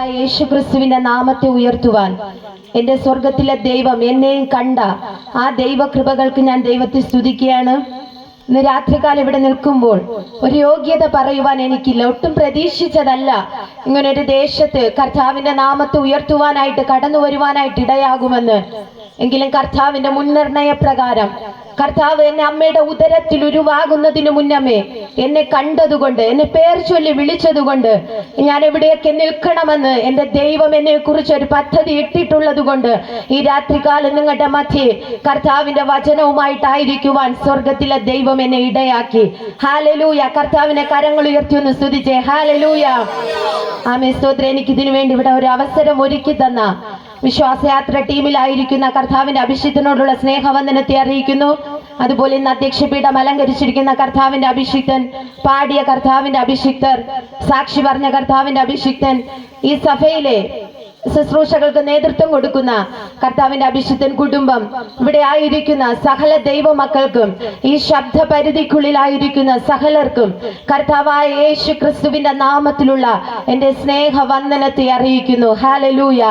കർത്താവായ യേശുക്രിസ്തുവിന്റെ നാമത്തെ ഉയർത്തുവാൻ എൻ്റെ സ്വർഗത്തിലെ ദൈവം എന്നെയും കണ്ട ആ ദൈവകൃപകൾക്ക് ഞാൻ ദൈവത്തെ സ്തുതിക്കുകയാണ്. ഇന്ന് രാത്രികാലം ഇവിടെ നിൽക്കുമ്പോൾ ഒരു യോഗ്യത പറയുവാൻ എനിക്കില്ല. ഒട്ടും പ്രതീക്ഷിച്ചതല്ല ഇങ്ങനൊരു ദേശത്ത് കർത്താവിന്റെ നാമത്തെ ഉയർത്തുവാനായിട്ട് കടന്നു വരുവാനായിട്ട് ഇടയാകുമെന്ന്. എങ്കിലും കർത്താവിന്റെ മുൻനിർണയ പ്രകാരം കർത്താവ് എന്നെ അമ്മയുടെ ഉദരത്തിൽ ഉരുവാകുന്നതിന് മുന്നമേ എന്നെ കണ്ടതുകൊണ്ട്, എന്നെ പേർ ചൊല്ലി വിളിച്ചതുകൊണ്ട്, ഞാൻ എവിടെയൊക്കെ നിൽക്കണമെന്ന് എൻ്റെ ദൈവം എന്നെ കുറിച്ച് ഒരു പദ്ധതി ഇട്ടിട്ടുള്ളത് കൊണ്ട് ഈ രാത്രികാലം നിങ്ങളുടെ മധ്യേ കർത്താവിന്റെ വചനവുമായിട്ടായിരിക്കുവാൻ സ്വർഗത്തിലെ ദൈവം എന്നെ ഇടയാക്കി. ഹല്ലേലൂയ. കർത്താവിനെ കരങ്ങൾ ഉയർത്തി ഒന്ന് സ്തുതിച്ചേ. ഹല്ലേലൂയ. ആമേൻ. സ്തോത്രം. എനിക്ക് ഇതിനു വേണ്ടി ഇവിടെ ഒരു അവസരം ഒരുക്കി തന്ന വിശ്വാസയാത്ര ടീമിലായിരിക്കുന്ന കർത്താവിന്റെ അഭിഷിക്തനോടുള്ള സ്നേഹവന്ദനത്തെ അറിയിക്കുന്നു. അതുപോലെ ഇന്ന് അധ്യക്ഷപീഠം അലങ്കരിച്ചിരിക്കുന്ന കർത്താവിന്റെ അഭിഷിക്തൻ, പാടിയ കർത്താവിന്റെ അഭിഷിക്തർ, സാക്ഷി പറഞ്ഞ കർത്താവിന്റെ അഭിഷിക്തൻ, ഈ സഭയിലെ ശുശ്രൂഷകൾക്ക് നേതൃത്വം കൊടുക്കുന്ന കർത്താവിന്റെ അഭിഷിക്തൻ കുടുംബം, ഇവിടെ ആയിരിക്കുന്ന സകല ദൈവമക്കൾക്കും, ഈ ശബ്ദ പരിധിക്കുള്ളിലായിരിക്കുന്ന സകലർക്കും കർത്താവായ യേശു ക്രിസ്തുവിന്റെ നാമത്തിലുള്ള എൻ്റെ സ്നേഹവന്ദനത്തെ അറിയിക്കുന്നു. ഹല്ലേലൂയ.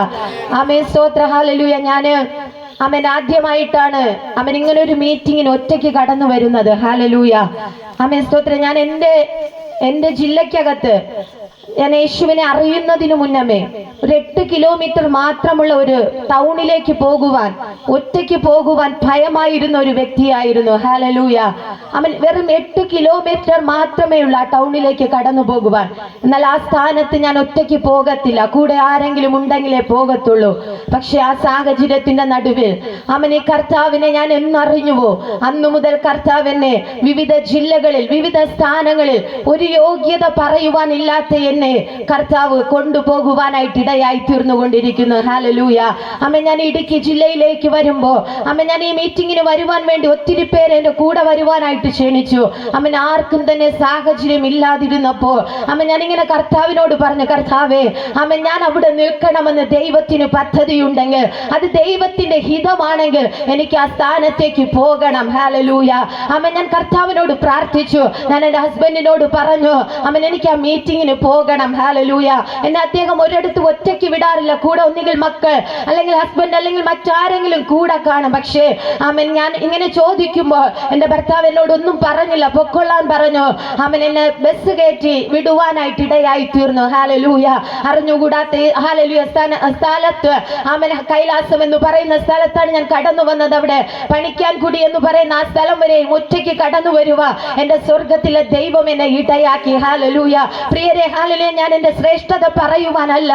ആമേൻ. സ്തോത്രം. ഹല്ലേലൂയ. അവൻ ആദ്യമായിട്ടാണ് അവൻ ഇങ്ങനെ ഒരു മീറ്റിങ്ങിന് ഒറ്റയ്ക്ക് കടന്നു വരുന്നത്. ഹല്ലേലൂയ. ആമേൻ. സ്തോത്രം. ഞാൻ എൻ്റെ ജില്ലക്കകത്ത് ഞാൻ യേശുവിനെ അറിയുന്നതിനു മുന്നമേ ഒരു 8 കിലോമീറ്റർ മാത്രമുള്ള ഒരു ടൗണിലേക്ക് ഒറ്റയ്ക്ക് പോകുവാൻ ഭയമായിരുന്ന ഒരു വ്യക്തിയായിരുന്നു. ഹല്ലേലൂയ. അവൻ വെറും 8 കിലോമീറ്റർ മാത്രമേ ഉള്ളൂ ആ ടൗണിലേക്ക് കടന്നു പോകുവാൻ. എന്നാൽ ആ സ്ഥാനത്ത് ഞാൻ ഒറ്റയ്ക്ക് പോകത്തില്ല, കൂടെ ആരെങ്കിലും ഉണ്ടെങ്കിലേ പോകത്തുള്ളൂ. പക്ഷെ ആ സാഹചര്യത്തിന്റെ നടുവിൽ ഈ കർത്താവിനെ ഞാൻ എന്നറിഞ്ഞുവോ അന്നു മുതൽ കർത്താവിനെ വിവിധ ജില്ലകളിൽ, വിവിധ സ്ഥാനങ്ങളിൽ ഒരു യോഗ്യത പറയുവാനില്ലാത്ത എന്നെ കർത്താവ് കൊണ്ടുപോകുവാനായിട്ട് ഇടയായി തീർന്നുകൊണ്ടിരിക്കുന്നു. ഹല്ലേലൂയ. ഞാൻ ഇടുക്കി ജില്ലയിലേക്ക് വരുമ്പോ ഞാൻ ഈ മീറ്റിങ്ങിന് വരുവാൻ വേണ്ടി ഒത്തിരി പേര് എന്റെ കൂടെ വരുവാനായിട്ട് ക്ഷണിച്ചു. ആർക്കും തന്നെ സാഹചര്യം ഇല്ലാതിരുന്നപ്പോ ഞാനിങ്ങനെ കർത്താവിനോട് പറഞ്ഞു, കർത്താവേ ഞാൻ അവിടെ നിൽക്കണമെന്ന് ദൈവത്തിന് പദ്ധതിയുണ്ടെങ്കിൽ, അത് ദൈവത്തിന്റെ ഹിതമാണെങ്കിൽ എനിക്ക് ആ സ്ഥാനത്തേക്ക് പോകണം. ഹല്ലേലൂയ. ഞാൻ കർത്താവിനോട് പ്രാർത്ഥിച്ചു. ഞാൻ എൻ്റെ ഹസ്ബൻഡിനോട് പറഞ്ഞു, എനിക്ക് ആ മീറ്റിങ്ങിന് പോകണം. ഹല്ലേലൂയ. എന്നെ അദ്ദേഹം ഒരിടത്ത് ഒറ്റയ്ക്ക് വിടാറില്ല. കൂടെ ഒന്നുകിൽ മക്കൾ, അല്ലെങ്കിൽ ഹസ്ബൻഡ്, അല്ലെങ്കിൽ മറ്റാരെങ്കിലും കൂടെ കാണും. പക്ഷേ ഞാൻ ഇങ്ങനെ ചോദിക്കുമ്പോൾ എൻ്റെ ഭർത്താവ് എന്നോട് ഒന്നും പറഞ്ഞില്ല, പൊക്കൊള്ളാൻ പറഞ്ഞു. എന്നെ ബസ് കയറ്റി വിടുവാനായിട്ട് ഇടയായി തീർന്നു. ഹല്ലേലൂയ. അറിഞ്ഞുകൂടാത്ത ഹല്ലേലൂയ സ്ഥലത്ത് കൈലാസം എന്ന് പറയുന്ന സ്ഥലത്താണ് ഞാൻ കടന്നു വന്നത്. അവിടെ പണിക്കാൻകുടി എന്ന് പറയുന്ന ആ സ്ഥലം വരെയും ഒറ്റയ്ക്ക് കടന്നു വരുക എൻ്റെ സ്വർഗത്തിലെ ദൈവം എന്നെ ഇടയാക്കി. ഹല്ലേലൂയ. പ്രിയരെ, ഹല്ലേലൂയ. ഞാൻ എൻ്റെ ശ്രേഷ്ഠത പറയുവാനല്ല,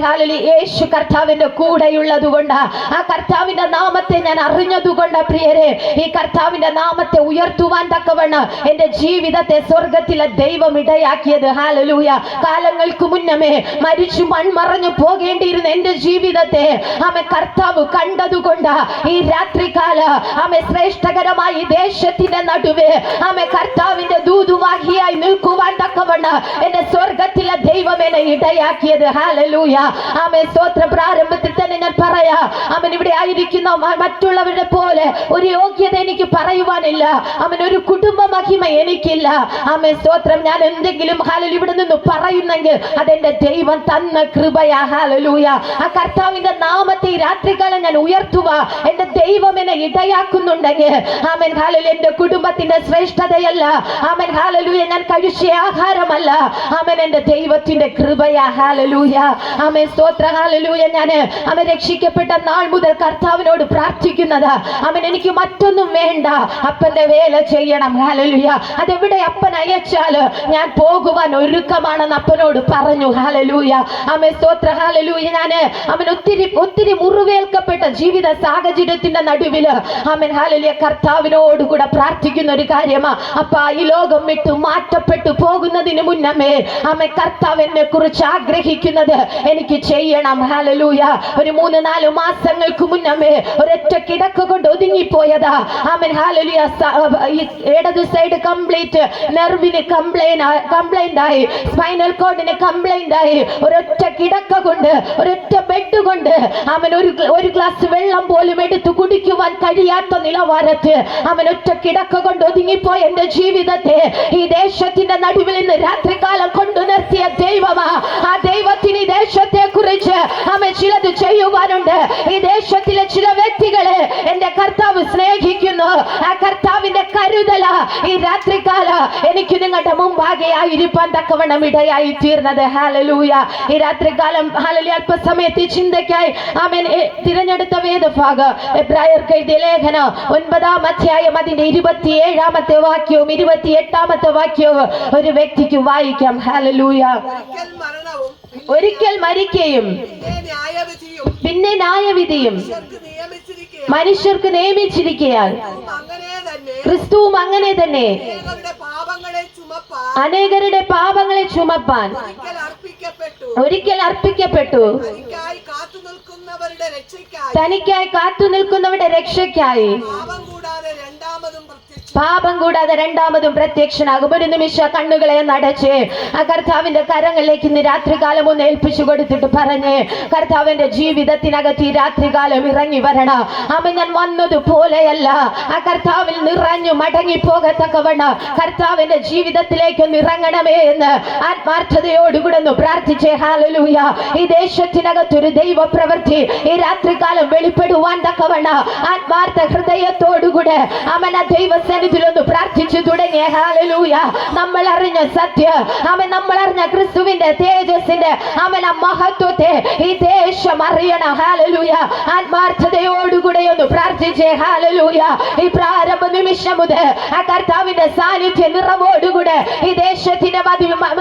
ഹല്ലേലൂയ, യേശു കർത്താവിന്റെ കൂടെയുള്ളത് കൊണ്ട്, ആ കർത്താവിന്റെ നാമത്തെ ഞാൻ അറിഞ്ഞതുകൊണ്ട് പ്രിയരെ, ഈ കർത്താവിന്റെ നാമത്തെ ഉയർത്തുവാൻ തക്കവണ്ണം എൻ്റെ ജീവിതത്തെ സ്വർഗത്തിലെ ദൈവം ഇടയാക്കിയത്. ഹല്ലേലൂയ. കാലങ്ങൾക്ക് മുന്നമേ മരിച്ചു മൺമറഞ്ഞു പോകേണ്ടിയിരുന്ന എൻ്റെ ജീവിതത്തെ കർത്താവ് കണ്ടതുകൊണ്ട് ഈ രാത്രികാല ശ്രേഷ്ഠകരമായി ദേശത്തിന്റെ നടുവേ കർത്താവിന്റെ ദൂതുവാഹിയായി നിൽക്കുവാൻ തക്കവണ്ണം എൻ്റെ സ്വർഗത്തിലെ ദൈവം എന്നെ ഇടയാക്കിയത്. ഹല്ലേലൂയ. സ്തോത്രം. പ്രാരംഭത്തിൽ തന്നെ ഞാൻ പറയാ, ഇവിടെ ആയിരിക്കുന്ന മറ്റുള്ളവരുടെ പോലെ ഒരു യോഗ്യത എനിക്ക് പറയുവാനില്ല. ഒരു കുടുംബ മഹിമ എനിക്കില്ല. സ്തോത്രം. ഞാൻ എന്തെങ്കിലും ഹല്ലേലൂയ ഇവിടെ നിന്ന് പറയുന്നെങ്കിൽ അതെന്റെ ദൈവം തന്ന കൃപയാ. ഹല്ലേലൂയ. ആ കർത്താവിന്റെ നാമത്തെ ഈ രാത്രികാലം ഞാൻ ഉയർത്തുക എന്റെ ദൈവം എന്നെ ഇടയാക്കുന്നുണ്ടെങ്കിൽ ഹല്ലേലൂയ, എന്റെ കുടുംബത്തിന്റെ ശ്രേഷ്ഠതയല്ല, ഹല്ലേലൂയ, ഞാൻ കഴിച്ച ആഹാരമല്ല, എന്റെ ദൈവത്തിന്റെ കൃപയാ. ഹല്ലേലൂയ. സ്തോത്ര. ഹല്ലേലൂയ. ഞാൻ രക്ഷിക്കപ്പെട്ട നാൾ മുതൽ കർത്താവിനോട് പ്രാർത്ഥിക്കുന്നത്, എനിക്ക് മറ്റൊന്നും വേണ്ട, അപ്പന്റെ വേല ചെയ്യണം. ഹല്ലേലൂയ. അതെവിടെ അപ്പൻ അയച്ചാല് ഞാൻ പോകുവാൻ ഒരുക്കമാണെന്ന് അപ്പനോട് പറഞ്ഞു. ഹല്ലേലൂയ. സ്തോത്ര. ഹല്ലേലൂയ. ഞാൻ ഒത്തിരി മുറിവേൽക്കപ്പെട്ട ജീവിത സാഹചര്യത്തിന്റെ നടുവില് ഹല്ലേലൂയ കർത്താവിനോട് കൂടെ പ്രാർത്ഥിക്കുന്ന ഒരു കാര്യമാ, അപ്പ ഈ ലോകം വിട്ടു മാറ്റപ്പെട്ടു പോകുന്നതിന് മുന്നമേ കർത്താവ് എന്നെ കുറിച്ച് ആഗ്രഹിക്കുന്നത് എനിക്ക് ചെയ്യണം. ഹല്ലേലൂയ. ഒരു 3-4 മാസങ്ങൾക്ക് മുന്നമേ ഒരൊറ്റ കിടക്ക കൊണ്ട് ഒതുങ്ങിപ്പോയതാ. ഹല്ലേലൂയ. ഹാലലുയ ഇടത് സൈഡ് കംപ്ലീറ്റ് നെർവിന് കംപ്ലൈന്റ് ആയി, സ്പൈനൽ കോഡിന് കംപ്ലൈന്റ് ആയി. ഒരൊറ്റ കിടക്ക കൊണ്ട്, ഒരൊറ്റ ബെഡ് കൊണ്ട് അവൻ ഒരു ഗ്ലാസ് വെള്ളം പോലും എടുത്തു കുടിക്കുവാൻ കഴിയാത്ത നിലവാരത്ത് അവൻ ഒറ്റ കിടക്ക കൊണ്ട് ഒതുങ്ങിപ്പോയ എന്റെ ജീവിതത്തെ ഈ ദേശത്തിന്റെ നടുവിൽ നിന്ന് രാത്രികാലം കൊണ്ടു നിർത്തിയ ദൈവമാ. ആ ദൈവത്തിന് ഈ ദേശത്തെ കുറിച്ച് അവൻ ചിലത് ചെയ്യുവാനുണ്ട്. ഈ ദേശത്തിലെ ചില വ്യക്തികളെ എന്റെ കർത്താവ് സ്നേഹിക്കുന്നു. ആ കർത്താവിന്റെ കരുതല ഈ രാത്രികാല എനിക്ക് നിങ്ങളുടെ മുമ്പാകെ ആയിരിക്കാൻ തക്കവണ്ണം ഇടയായി തീർന്നത്. ഹാലലൂയ. ഈ രാത്രികാലം ഹാലലൂയ അല്പസമയത്ത് ചിന്തയ്ക്കായി അവൻ തിരഞ്ഞെടുത്ത വേദഭാഗം എബ്രായർക്ക് എഴുതിയ ലേഖനം 9-ാം അധ്യായം അതിന്റെ 27-ാമത്തെ വാക്യവും 28-ാമത്തെ വാക്യവും ഒരു വ്യക്തിക്ക് വായിക്കാം. ഹാലലൂയ. ഒരിക്കൽ മരിക്കുകയും പിന്നെ ന്യായവിധിയും മനുഷ്യർക്ക് നിയമിച്ചിരിക്കയാൽ ക്രിസ്തുവും അങ്ങനെ തന്നെ അനേകരുടെ പാപങ്ങളെ ചുമപ്പാൻ ഒരിക്കൽ അർപ്പിക്കപ്പെട്ടു. തനിക്കായി കാത്തു നിൽക്കുന്നവരുടെ രക്ഷയ്ക്കായി പാപം കൂടാതെ രണ്ടാമതും പ്രത്യക്ഷനാകും. ഒരു നിമിഷം കണ്ണുകളെ നടച്ച് ആ കർത്താവിന്റെ കരങ്ങളിലേക്ക് ഇന്ന് രാത്രികാലം ഒന്ന് ഏൽപ്പിച്ചു കൊടുത്തിട്ട് പറഞ്ഞ്, കർത്താവിന്റെ ജീവിതത്തിനകത്ത് ഈ രാത്രികാലം ഇറങ്ങി വരണം. അവൻ ഞാൻ വന്നതുപോലെയല്ല, ആ കർത്താവിൽ നിറഞ്ഞു മടങ്ങി പോകത്തക്കവണ്ണം കർത്താവിന്റെ ജീവിതത്തിലേക്ക് ഒന്ന് ഇറങ്ങണമേ എന്ന് ആത്മാർത്ഥതയോടുകൂടെ ഒന്ന് പ്രാർത്ഥിച്ചേ. ഹാലലൂയ. ഈ ദേശത്തിനകത്തൊരു ദൈവ പ്രവൃത്തി ഈ രാത്രികാലം വെളിപ്പെടുവാൻ തക്കവണ്ണം ആത്മാർത്ഥ ഹൃദയത്തോടുകൂടെ അവൻ ആ ദൈവസന്നിധിയിലൊന്ന് പ്രാർത്ഥിച്ചു തുടങ്ങിയ. ഹാലലൂയ. നമ്മൾ അറിഞ്ഞ സത്യ, അവൻ നമ്മൾ അറിഞ്ഞ ക്രിസ്തുവിന്റെ തേജസ്സിന്റെ അവൻ ആ മഹത്വത്തെ ഈ ദേശം അറിയണം. ഹാലലൂയ. ആത്മാർത്ഥതയോടുകൂടെ ഒന്ന് പ്രാർത്ഥിച്ചേ. ഹാലലൂയ. ഈ പ്രാരംഭ നിമിഷം മുതൽ ആ കർത്താവിന്റെ സാന്നിധ്യ നിറവോടുകൂടെ ഈ ദേശത്തിന്റെ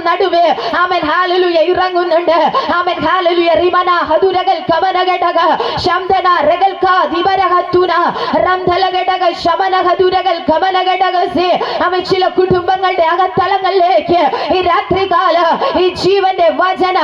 നടുവേ അവൻ ഹാലലൂയ ഇറങ്ങുന്നുണ്ട്. അവൻ ഹാലലൂയ റിമന ഹദുരകൾ കമനഘടക ശംദന രഗൽക ദിവരഹത്തുന റംധലഘടക ശമനഹദുരകൾ കമനഘടകസേ അവൻ ചില കുടുംബങ്ങളുടെ അകത്തളങ്ങളിലേക്ക് ഈ രാത്രികാല ഈ ജീവന്റെ വചന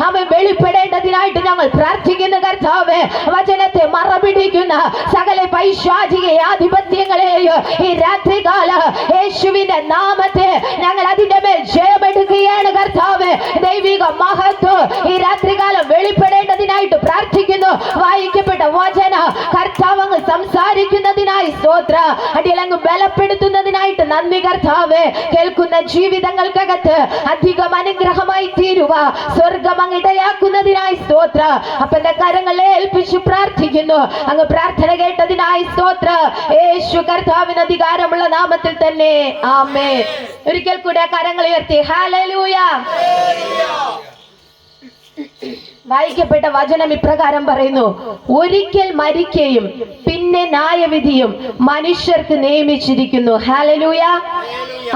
അവൻ വെളിപ്പെടേണ്ടതിനായിട്ട് ഞങ്ങൾ പ്രാർത്ഥിക്കുന്ന കർത്താവേ. വചനത്തെ മറപിടിക്കുന്ന സകല പൈശാചിക ആധിപത്യങ്ങളെയും ഈ രാത്രികാല യേശുവിന്റെ നാമത്തെ ഞങ്ങൾ അതിന്റെ മേൽ ജയമെടുക്കുകയാണ് കർത്താവേ. ദൈവിക മഹത്വം ഈ രാത്രികാലം വെളിപ്പെടേണ്ടതിനായിട്ട് പ്രാർത്ഥിക്കുന്നു. വായിക്കപ്പെട്ട വചന കർത്താവ് അങ്ങ് സംസാരിക്കുന്നതിനായി സ്തോത്ര. അടിയലങ്ങ് ബലപ്പെടുത്തുന്നതിനായിട്ട് നന്ദി കർത്താവേ. കേൾക്കുന്ന ജീവിതങ്ങൾക്കകത്ത് അധികം അനുഗ്രഹമായി തീരുവ സ്വർഗം അങ്ങ് ഇടയാക്കുന്നതിനായി സ്തോത്ര. അപ്പന്റെ കരങ്ങളെ ഏൽപ്പിച്ചു പ്രാർത്ഥിക്കുന്നു. അങ്ങ് പ്രാർത്ഥന കേട്ടതിനായി സ്തോത്ര. യേശു കർത്താവിന് അധികാരമുള്ള നാമത്തിൽ തന്നെ ആമേൻ. ഒരിക്കൽ കൂടെ കരങ്ങൾ ഉയർത്തി ഹല്ലേലൂയ. വായിക്കപ്പെട്ട വചനം ഇപ്രകാരം പറയുന്നു, ഒരിക്കൽ മരിക്കുകയും പിന്നെ ന്യായവിധിയും മനുഷ്യർക്ക് നിയമിച്ചിരിക്കുന്നു.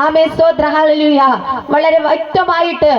ആമേൻ സ്തോത്ര. ഹല്ലേലൂയ. വളരെ വ്യക്തമായിട്ട്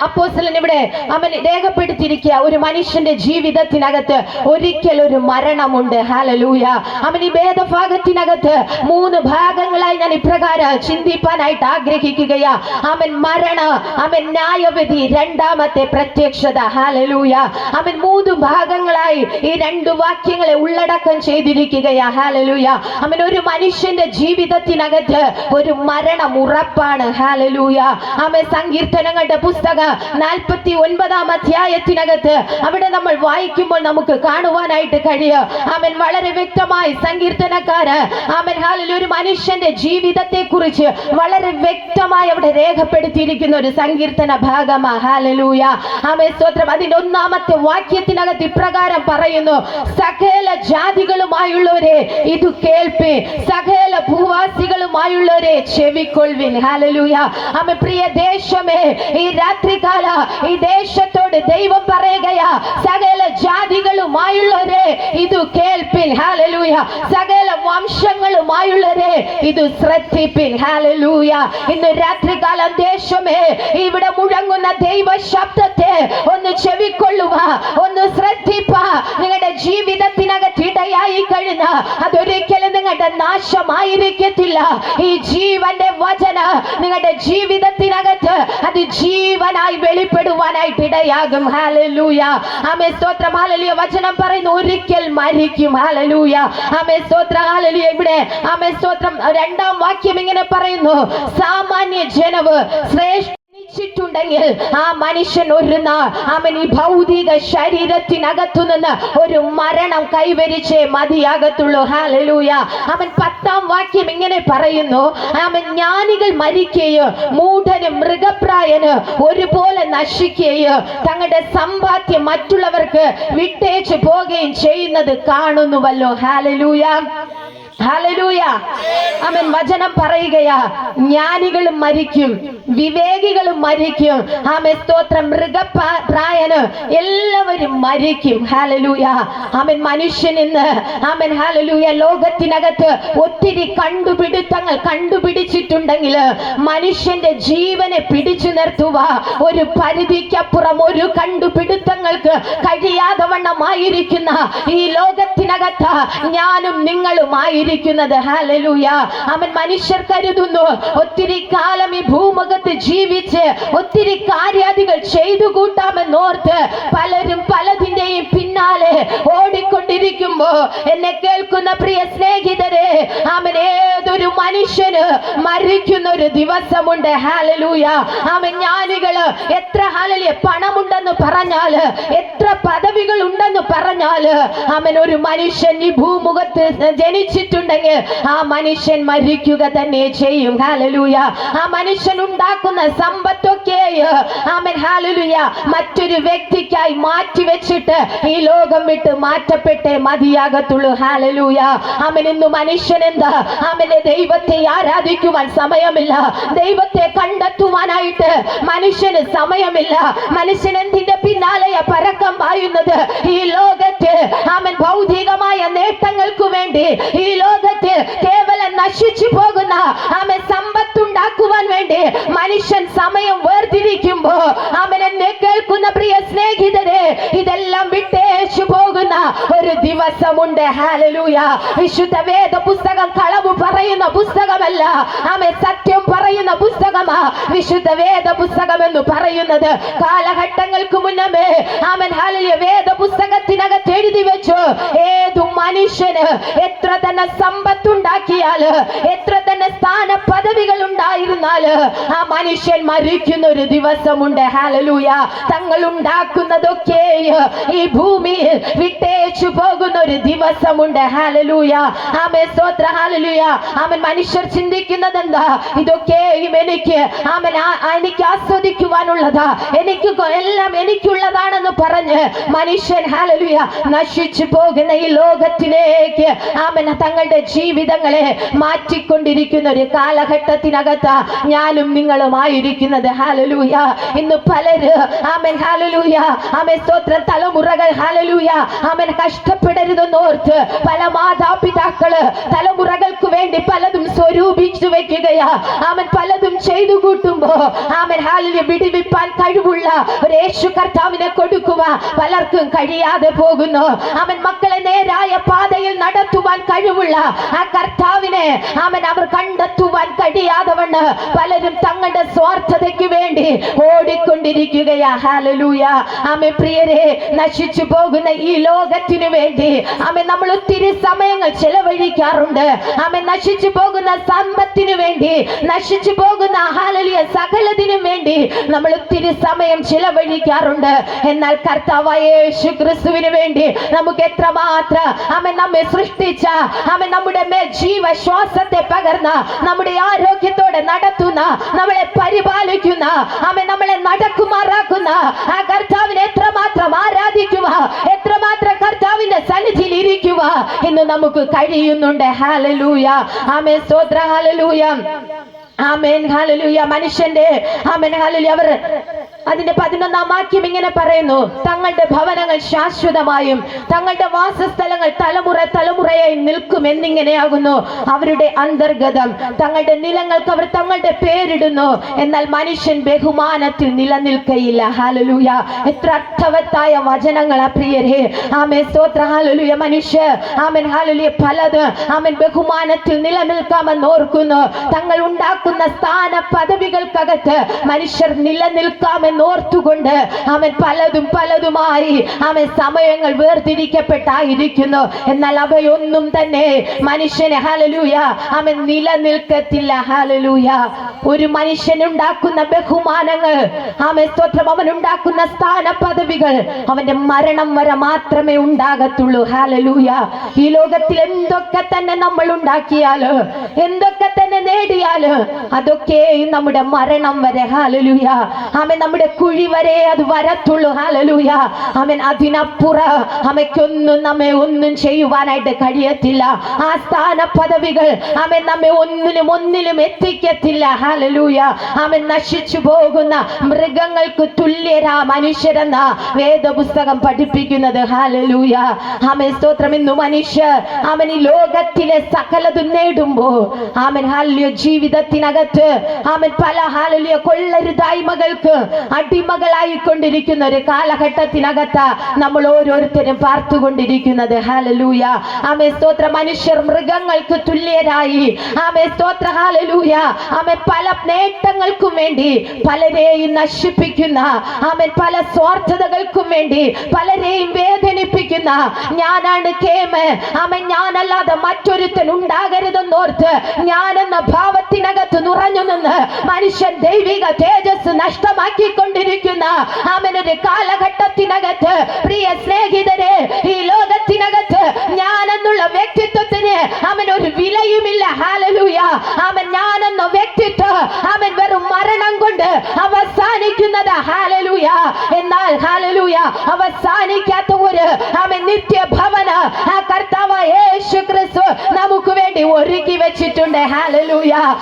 അപ്പോസ്തലൻ ഇവിടെ അവൻ രേഖപ്പെടുത്തിയിരിക്കുക, ഒരു മനുഷ്യന്റെ ജീവിതത്തിനകത്ത് ഒരിക്കൽ ഒരു മരണമുണ്ട്. ഹല്ലേലൂയ. അവൻ ഈ വേദഭാഗത്തിനകത്ത് 3 ഭാഗങ്ങളായി ഞാൻ ഇപ്രകാരം ചിന്തിപ്പാനായിട്ട് ആഗ്രഹിക്കുകയാ. അവൻ മരണം, അവൻ ന്യായവിധി, രണ്ടാമത്തെ പ്രത്യക്ഷത. ഹല്ലേലൂയ. അവൻ 3 ഭാഗങ്ങളായി ഈ 2 വാക്യങ്ങളെ ഉള്ളടക്കം ചെയ്തിരിക്കുകയാ. ഹല്ലേലൂയ. അവൻ ഒരു മനുഷ്യന്റെ ജീവിതത്തിനകത്ത് ഒരു മരണം ഉറപ്പാണ്. ഹല്ലേലൂയ. അവൻ സങ്കീർത്തനങ്ങളുടെ പുസ്തകം 49-ാം അധ്യായത്തിനകത്ത് അവിടെ നമ്മൾ വായിക്കുമ്പോൾ നമുക്ക് കാണുവാനായിട്ട് കഴിയും. അവൻ വളരെ വ്യക്തമായി സങ്കീർത്തനക്കാര് അവൻ ഹല്ലേലൂയ ഒരു മനുഷ്യന്റെ ജീവിതത്തെ കുറിച്ച് വളരെ വ്യക്തമായി അവിടെ രേഖപ്പെടുത്തിയിരിക്കുന്ന ഒരു സങ്കീർത്തന ഭാഗമാ. ഹല്ലേലൂയ. ആമേൻ സ്തോത്രം. അതിന്റെ 1-ാമത്തെ വാക്യത്തിനകത്ത് ഇപ്രകാരം പറയുന്നു, സകല ജാതികളുമായുള്ളവരെ ഇത് കേൾപ്പി, സകല ഭൂവാസികളുമായുള്ളവരെ ചെവിക്കൊള്ളുവിൻ. ഹല്ലേലൂയ. ആമേൻ. പ്രിയ ദേശമേ, ഈ രാത്രികാല ഈ ദേശത്തോട് ദൈവം പറയുകയാ, സകല ജാതികളുമായുള്ളവരെ ഇത് കേൾപ്പിൻ. ഹല്ലേലൂയ. സകല വംശങ്ങളുമായുള്ളവരെ ഇത് ശ്രദ്ധിപ്പിൻ. ഹല്ലേലൂയ. ഇന്ന് രാത്രികാലം ദേശമേ, ഇവിടെ മുഴങ്ങുന്ന ദൈവ ശബ്ദത്തെ ഒന്ന് ചെവിക്കൊള്ളുക, ഒന്ന് ശ്രദ്ധിപ്പ. നിങ്ങളുടെ ജീവിതത്തിനകത്ത് ഇടയായി കഴിഞ്ഞ അതൊരിക്കലും നിങ്ങളുടെ നാശമായിരിക്കത്തില്ല. ഈ ജീവന്റെ വചന നിങ്ങളുടെ ജീവിതത്തിനകത്ത് അത് ജീവനായി വെളിപ്പെടുവാനായിട്ട് ഇടയാകും. ഹല്ലേലൂയ. ആമേൻ സ്തോത്രം. ഹല്ലേലൂയ. വചനം പറയുന്നു ഒരിക്കൽ മരിക്കും. ഹല്ലേലൂയ. ആമേൻ സ്തോത്രം. ഹല്ലേലൂയ. ഇവിടെ ആമേൻ ആമേൻ സ്തോത്രം. 2-ാം വാക്യം ഇങ്ങനെ പറയുന്നു, സാമാന്യ ജനവ് ശ്രേഷ്ഠ ിട്ടുണ്ടെങ്കിൽ ആ മനുഷ്യൻ ഒരു നാൾ അവൻ ഈ ഭൗതിക ശരീരത്തിനകത്തു നിന്ന് ഒരു മരണം കൈവരിച്ചേ മതിയാകത്തുള്ളൂ. ഹല്ലേലൂയ. അവൻ 10-ാം വാക്യം ഇങ്ങനെ പറയുന്നു, അവൻ ജ്ഞാനികൾ മരിക്കുകയോ മൂഢനും മൃഗപ്രായന് ഒരുപോലെ നശിക്കുകയോ തങ്ങളുടെ സമ്പാദ്യം മറ്റുള്ളവർക്ക് വിട്ടേച്ചു പോകുകയും ചെയ്യുന്നത് കാണുന്നുവല്ലോ. Hallelujah, hallelujah. ആമേൻ. വചനം പറയുകയാ, ജ്ഞാനികളും മരിക്കും, വിവേകികളും മരിക്കും. ആമേൻ സ്തോത്രം. മൃഗപ്രായന് എല്ലാവരും മരിക്കും. ഹല്ലേലൂയ. ആമേൻ. മനുഷ്യൻ ഇന്ന് ആമേൻ ഹല്ലേലൂയ ലോകത്തിനകത്ത് ഒത്തിരി കണ്ടുപിടുത്തങ്ങൾ കണ്ടുപിടിച്ചിട്ടുണ്ടെങ്കിൽ മനുഷ്യന്റെ ജീവനെ പിടിച്ചു നിർത്തുക ഒരു പരിധിക്കപ്പുറം ഒരു കണ്ടുപിടുത്തങ്ങൾക്ക് കഴിയാതെ വണ്ണമായിരിക്കുന്ന ഈ ലോകത്തിനകത്ത് ഞാനും നിങ്ങളുമായിരിക്കും. ഹല്ലേലൂയ. അവൻ മനുഷ്യർ കരുതുന്നു ഒത്തിരി കാലം ഈ ഭൂമുഖത്ത് ജീവിച്ച് ഒത്തിരി കാര്യാദികൾ ചെയ്തു കൂട്ടാമെന്നോർത്ത് പലരും പലതിന്റെയും പിന്നാലെ ഓടിക്കൊണ്ടിരിക്കുമ്പോ എന്നെ കേൾക്കുന്ന പ്രിയ സ്നേഹിതരെ, അവൻ ഏതൊരു മനുഷ്യന് മരിക്കുന്ന ഒരു ദിവസമുണ്ട്. ഹല്ലേലൂയ. അവൻ ജ്ഞാനികള് എത്ര ഹല്ലേലൂയ പണമുണ്ടെന്ന് പറഞ്ഞാല്, എത്ര പദവികൾ ഉണ്ടെന്ന് പറഞ്ഞാല്, അവൻ ഒരു മനുഷ്യൻ ഈ ഭൂമുഖത്ത് ജനിച്ചിട്ടുണ്ടെങ്കിൽ ആ മനുഷ്യൻ മരിക്കുക തന്നെ ചെയ്യും. ഹല്ലേലൂയ. ആ മനുഷ്യൻ ഉണ്ടാക്കുന്ന സമ്പത്തൊക്കെ ആമേൻ ഹല്ലേലൂയ മറ്റൊരു വ്യക്തിക്കായി മാറ്റി വെച്ചിട്ട് ഈ ലോകം വിട്ട് മാറ്റപ്പെട്ടേ മതിയാകത്തുള്ളൂ. ഹല്ലേലൂയ. ആമേൻ. ഇന്ന് മനുഷ്യൻ എന്താ, ആമേനെ ദൈവത്തെ ആരാധിക്കുവാൻ സമയമില്ല, ദൈവത്തെ കണ്ടെത്തുവാനായിട്ട് മനുഷ്യന് സമയമില്ല. മനുഷ്യൻ എന്തിന്റെ പിന്നാലെ പരക്കം പായുന്നത്? ഈ ലോകത്ത് ആമേൻ ഭൗതികമായ നേട്ടങ്ങൾക്ക് വേണ്ടി, ഈ ലോകത്ത് കേവലം നശിച്ചു പോകുന്ന ആമേൻ സമ്പത്തുണ്ടാക്കുവാൻ വേണ്ടി മനുഷ്യൻ സമയം വേർതിരിക്കുമ്പോ ആമേൻ എന്നെ കേൾക്കുന്ന പ്രിയ സ്നേഹിതരെ, ഇതെല്ലാം വിട്ടേച്ചു പോകുന്ന ഒരു ദിവസമുണ്ട്. ഹല്ലേലൂയ. വിശുദ്ധ വേദ പുസ്തകം കളവ് പറയുന്ന പുസ്തകമല്ല, ആമേൻ സത്യം പറയുന്ന പുസ്തകമാ വിശുദ്ധ വേദ പുസ്തകം എന്ന് പറയുന്നത്. കാലഘട്ടങ്ങൾക്ക് മുന്നമേ ആമേൻ ഹല്ലേലൂയ വേദ പുസ്തകത്തിനകത്ത് എഴുതി വെച്ചു, ഏതു മനുഷ്യന് എത്ര തന്നെ സമ്പത്തുണ്ടാക്കിയാല്, എത്ര തന്നെ സ്ഥാന പദവികൾ ഉണ്ടായിരുന്നാല് ആ മനുഷ്യൻ മരിക്കുന്ന ഒരു ദിവസമുണ്ട്. ഹല്ലേലൂയ. തങ്ങൾ ഉണ്ടാക്കുന്നതൊക്കെ ഈ ഭൂമിയിൽ വിട്ടേച്ചു പോകുന്ന ഒരു ദിവസമുണ്ട്. ഹല്ലേലൂയ. ആമേൻ സ്തോത്ര. ഹല്ലേലൂയ. ആമേൻ. മനുഷ്യർ ചിന്തിക്കുന്നത് എന്താ? ഇതൊക്കെയും എനിക്ക് ആമേൻ എനിക്ക് ആസ്വദിക്കുവാനുള്ളതാ, എനിക്ക് എല്ലാം എനിക്കുള്ളതാണെന്ന് പറഞ്ഞ് മനുഷ്യൻ ഹല്ലേലൂയ നശിച്ചു പോകുന്ന ഈ ലോകത്തിലേക്ക് ആമേൻ തങ്ങളുടെ ജീവിതങ്ങളെ മാറ്റിക്കൊണ്ടിരിക്കുന്ന ഒരു കാലഘട്ടത്തിനകത്ത് ഞാനും നിങ്ങളുമായിരിക്കുന്നത്. ഹല്ലേലൂയ. ഇന്ന് പലര് ആമേൻ ഹല്ലേലൂയ ആമേൻ സ്തോത്രം തലമുറകൾ ഹല്ലേലൂയ ആമേൻ കഷ്ടപ്പെടരുതെന്നോർത്ത് പല മാതാപിതാക്കള് തലമുറകൾക്ക് വേണ്ടി പലതും സ്വരൂപിച്ചു വെക്കുകയാ. ആമേൻ പലതും ചെയ്തു കൂട്ടുമ്പോ ആമേൻ ഹല്ലേലൂയ വിടിവിപ്പാൻ കഴിവുള്ള ഒരു യേശു കർത്താവിനെ കൊടുക്കുക പലർക്കും കഴിയാതെ പോകുന്നു. അവൻ മക്കളെ നേരായ പാതയിൽ നടത്തുവാൻ കഴിവുള്ള ആ കർത്താവിനെ അവൻ അവർ കണ്ടെത്തുവാൻ കഴിയാതെ വണ്ണ് പലരും തങ്ങളുടെ സ്വാർത്ഥതയ്ക്ക് വേണ്ടി ഓടിക്കൊണ്ടിരിക്കുകയാ. ഹല്ലേലൂയ. ആമേൻ. പ്രിയരെ, നശിച്ചു പോകുന്ന ഈ ലോകത്തിനു വേണ്ടി ആമേൻ നമ്മൾ ഒത്തിരി സമയങ്ങൾ ചെലവഴിക്കാറുണ്ട്. ആമേൻ. നശിച്ചു പോകുന്ന സമ്പത്തിനു വേണ്ടി, നശിച്ചു പോകുന്ന ഹല്ലേലൂയ സകലത്തിനും വേണ്ടി നമ്മൾ ഒത്തിരി സമയം ചെലവഴിക്കാറുണ്ട്. എന്നാൽ കർത്താവായ യേശു ക്രിസ്തുവിന് വേണ്ടി നമുക്ക് എത്രമാത്രം ആമേൻ നമ്മെ സൃഷ്ടിച്ച, ആമേൻ നമ്മുടെ മേൽ ജീവശ്വാസത്തെ പകർന്ന, നമ്മുടെ ആരോഗ്യത്തോടെ നടത്തുന്ന, നമ്മളെ പരിപാലിക്കുന്ന, ആമേൻ നമ്മളെ നടക്കുമാറാക്കുന്ന ആ കർത്താവിനെ എത്രമാത്രം ആരാധിക്കുക, എത്രമാത്രം കർത്താവിന്റെ സന്നിധിയിൽ ഇരിക്കുക ഇന്ന് നമുക്ക് കഴിയുന്നുണ്ട്. ഹല്ലേലൂയ. ആമേൻ സ്തോത്ര. ഹല്ലേലൂയ. ആമേൻ. ഹല്ലേലൂയ. മനുഷ്യന്റെ ആമേൻ ഹല്ലേലൂയ അവർ അതിന്റെ 11-ാം വാക്യം ഇങ്ങനെ പറയുന്നു, തങ്ങളുടെ ഭവനങ്ങൾ ശാശ്വതമായും തങ്ങളുടെ വാസസ്ഥലങ്ങൾ തലമുറ തലമുറയായി നിൽക്കും എന്നിങ്ങനെയാകുന്നു അവരുടെ അന്തർഗതം. തങ്ങളുടെ നിലങ്ങൾക്ക് അവർ തങ്ങളുടെ പേരിടുന്നു, എന്നാൽ മനുഷ്യൻ ബഹുമാനത്തിൽ നിലനിൽക്കയില്ല. ഹല്ലേലൂയ. എത്ര അർത്ഥവത്തായ വചനങ്ങളാ പ്രിയരെ. ആമേൻ സ്തോത്ര. ഹല്ലേലൂയ. മനുഷ്യർ ആമേൻ ഹല്ലേലൂയ പലത് ആമേൻ ബഹുമാനത്തിൽ നിലനിൽക്കാമെന്ന് ഓർക്കുന്നു. തങ്ങൾ ഉണ്ടാക്കുന്ന സ്ഥാന പദവികൾക്കകത്ത് മനുഷ്യർ നിലനിൽക്കാമെന്ന് ഓർത്തുകൊണ്ട് പലതുമായി സമയങ്ങൾ വേർതിരിക്കപ്പെട്ടായിരിക്കുന്നു. എന്നാൽ അവയൊന്നും തന്നെ മനുഷ്യനെ ഹല്ലേലൂയ നിലനിൽക്കത്തില്ല. ഹല്ലേലൂയ. ഒരു മനുഷ്യനുണ്ടാക്കുന്ന ബഹുമാനങ്ങൾ, സ്തോത്രം, അവനുണ്ടാക്കുന്ന സ്ഥാന പദവികൾ അവന്റെ മരണം വരെ മാത്രമേ ഉണ്ടാകത്തുള്ളൂ. ഹല്ലേലൂയ. ഈ ലോകത്തിൽ എന്തൊക്കെ തന്നെ നമ്മൾ ഉണ്ടാക്കിയാല്, എന്തൊക്കെ തന്നെ നേടിയാല്, അതൊക്കെ നമ്മുടെ മരണം വരെ, ഹല്ലേലൂയ, നമ്മുടെ കുഴി വരെ അത് വരത്തുള്ളൂ. ഹല്ലേലൂയ. അതിനപ്പുറം നമ്മെ ഒന്നും ചെയ്യുവാനായിട്ട് കഴിയത്തില്ല. ആ സ്ഥാന പദവികൾ നമ്മെ ഒന്നിലും എത്തിക്കത്തില്ല. ഹല്ലേലൂയ. നശിച്ചു പോകുന്ന മൃഗങ്ങൾക്ക് തുല്യരാ മനുഷ്യരെന്ന വേദപുസ്തകം പഠിപ്പിക്കുന്നത്. ഹല്ലേലൂയ. സ്തോത്രം. ഇന്ന് മനുഷ്യർ ഈ ലോകത്തിലെ സകലതും നേടുമ്പോ ഹല്ലേലൂയ ജീവിതത്തിനകത്ത് പല ഹല്ലേലൂയ കൊള്ളരുതായ്മകൾക്ക് അടിമകളായിക്കൊണ്ടിരിക്കുന്ന ഒരു കാലഘട്ടത്തിനകത്ത് നമ്മൾ ഓരോരുത്തരും പാർത്തുകൊണ്ടിരിക്കുന്നത്. ഹല്ലേലൂയ. സ്തോത്രം. മനുഷ്യർ മൃഗങ്ങൾക്ക് തുല്യരായി സ്തോത്ര ഹല്ലേലൂയ പല നേട്ടങ്ങൾക്കും വേണ്ടി പലരെയും നശിപ്പിക്കുന്ന പല സ്വാർത്ഥതകൾക്കും വേണ്ടി പലരെയും വേദനിപ്പിക്കുന്ന, ഞാനാണ് കേമ്, ഞാനല്ലാതെ മറ്റൊരുത്തൻ ഉണ്ടാകരുതെന്നോർത്ത് ഞാനെന്ന ഭാവത്തിനകത്ത് നുറഞ്ഞു നിന്ന് മനുഷ്യൻ ദൈവിക തേജസ് നഷ്ടമാക്കിക്കൊണ്ടിരിക്കുന്ന ഒരു കാലഘട്ടത്തിനകത്ത്, പ്രിയ സ്നേഹിതരെ, ഈ ലോകത്തിനകത്ത് ഞാനെന്നുള്ള വ്യക്തിത്വത്തിന് ഒരു വിലയുമില്ല. ഹല്ലേലൂയ. ഞാനെന്ന വ്യക്തിത്വം വെറും മരണം കൊണ്ട് അവസാനിക്കുന്നത്. ഹല്ലേലൂയ. എന്നാൽ ഹല്ലേലൂയ അവസാനിക്കാത്ത ഒരു നിത്യഭവന കർത്താവായ യേശു ക്രിസ്തു നമുക്ക് വേണ്ടി ഒരുക്കി വെച്ചിട്ടുണ്ട്. ഹല്ലേലൂയ.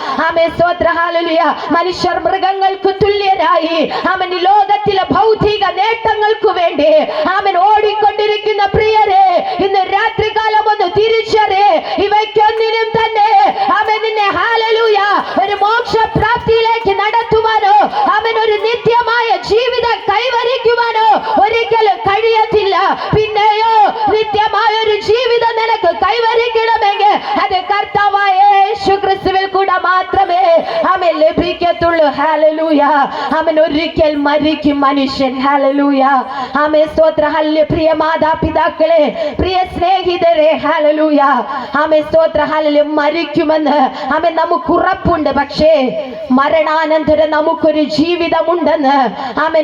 സ്തോത്ര. ഹല്ലേലൂയ. മനുഷ്യർ മൃഗങ്ങൾക്ക് തുല്യരായി ഈ ലോകത്തിലെ ഭൗതിക നേട്ടങ്ങൾക്ക് വേണ്ടി ഓടിക്കൊണ്ടിരിക്കുന്ന പ്രിയരെ, ഇന്ന് രാത്രികാലം ഒന്ന് തിരിച്ചറിയേ, ഇവയ്ക്കൊന്നിനും തന്നെ നിന്നെ ഹല്ലേലൂയ ഒരു മോക്ഷപ്രാപ്തിയിലേക്ക് നടത്തുവാനോ ഒരു നിത്യമായ ജീവിതം കൈവരിക്കുവാനോ ഒരിക്കലും കഴിയത്തില്ല. പിന്നെയോ നിത്യമായ ഒരു ജീവിതം നിനക്ക് കൈവരിക്കണമെങ്കിൽ അത് കർത്താവായ യേശു ക്രിസ്തുവിൽ കൂടെ മാത്രമേ ലഭിക്കത്തുള്ളൂ. ഹല്ലേലൂയ. ഒരിക്കൽ മരിക്കും മനുഷ്യൻ. ഹല്ലേലൂയ. സ്തോത്ര. ഹല്ലേലൂയ. പ്രിയ മാതാപിതാക്കളെ, പ്രിയ സ്നേഹിതരെ, ഹല്ലേലൂയ. സ്തോത്ര. ഹല്ലേലൂയ. മരിക്കുമെന്ന് നമുക്ക് ഉറപ്പുണ്ട്. പക്ഷേ മരണാനന്തരം നമുക്കൊരു ജീവിതമുണ്ടെന്ന്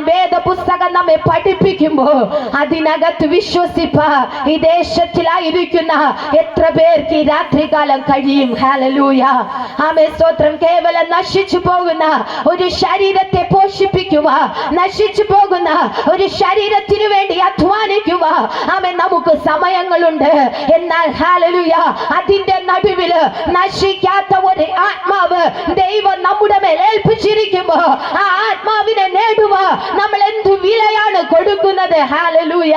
വേദപുസ്തകം നമ്മെ പഠിപ്പിക്കുമ്പോ അതിനകത്ത് വിശ്വസിപ്പ ഈ ദേശത്തിലായിരിക്കുന്ന എത്ര പേർക്ക് ഈ രാത്രികാലം കഴിയും? ഹല്ലേലൂയ. സ്തോത്രം. കേവലം നശിച്ചു പോകുന്ന ഒരു ശരീരത്തെ പോഷിപ്പിക്കുക, നശിച്ചു പോകുന്ന ഒരു ശരീരത്തിനു വേണ്ടി അധ്വാനിക്കുക നമുക്ക് സമയങ്ങളുണ്ട്. എന്നാൽ ഹല്ലേലൂയ അതിന്റെ നടുവില് നശിക്കാത്ത ഒരു ആത്മാവ് ദൈവം നമ്മുടെ മേൽ ഏൽപ്പിച്ചിരിക്കുമ്പോ ആ ആത്മാവിനെ നേടുക നമ്മൾ എന്ത് വിലയാണ് കൊടുക്കുന്നത്? ഹല്ലേലൂയ.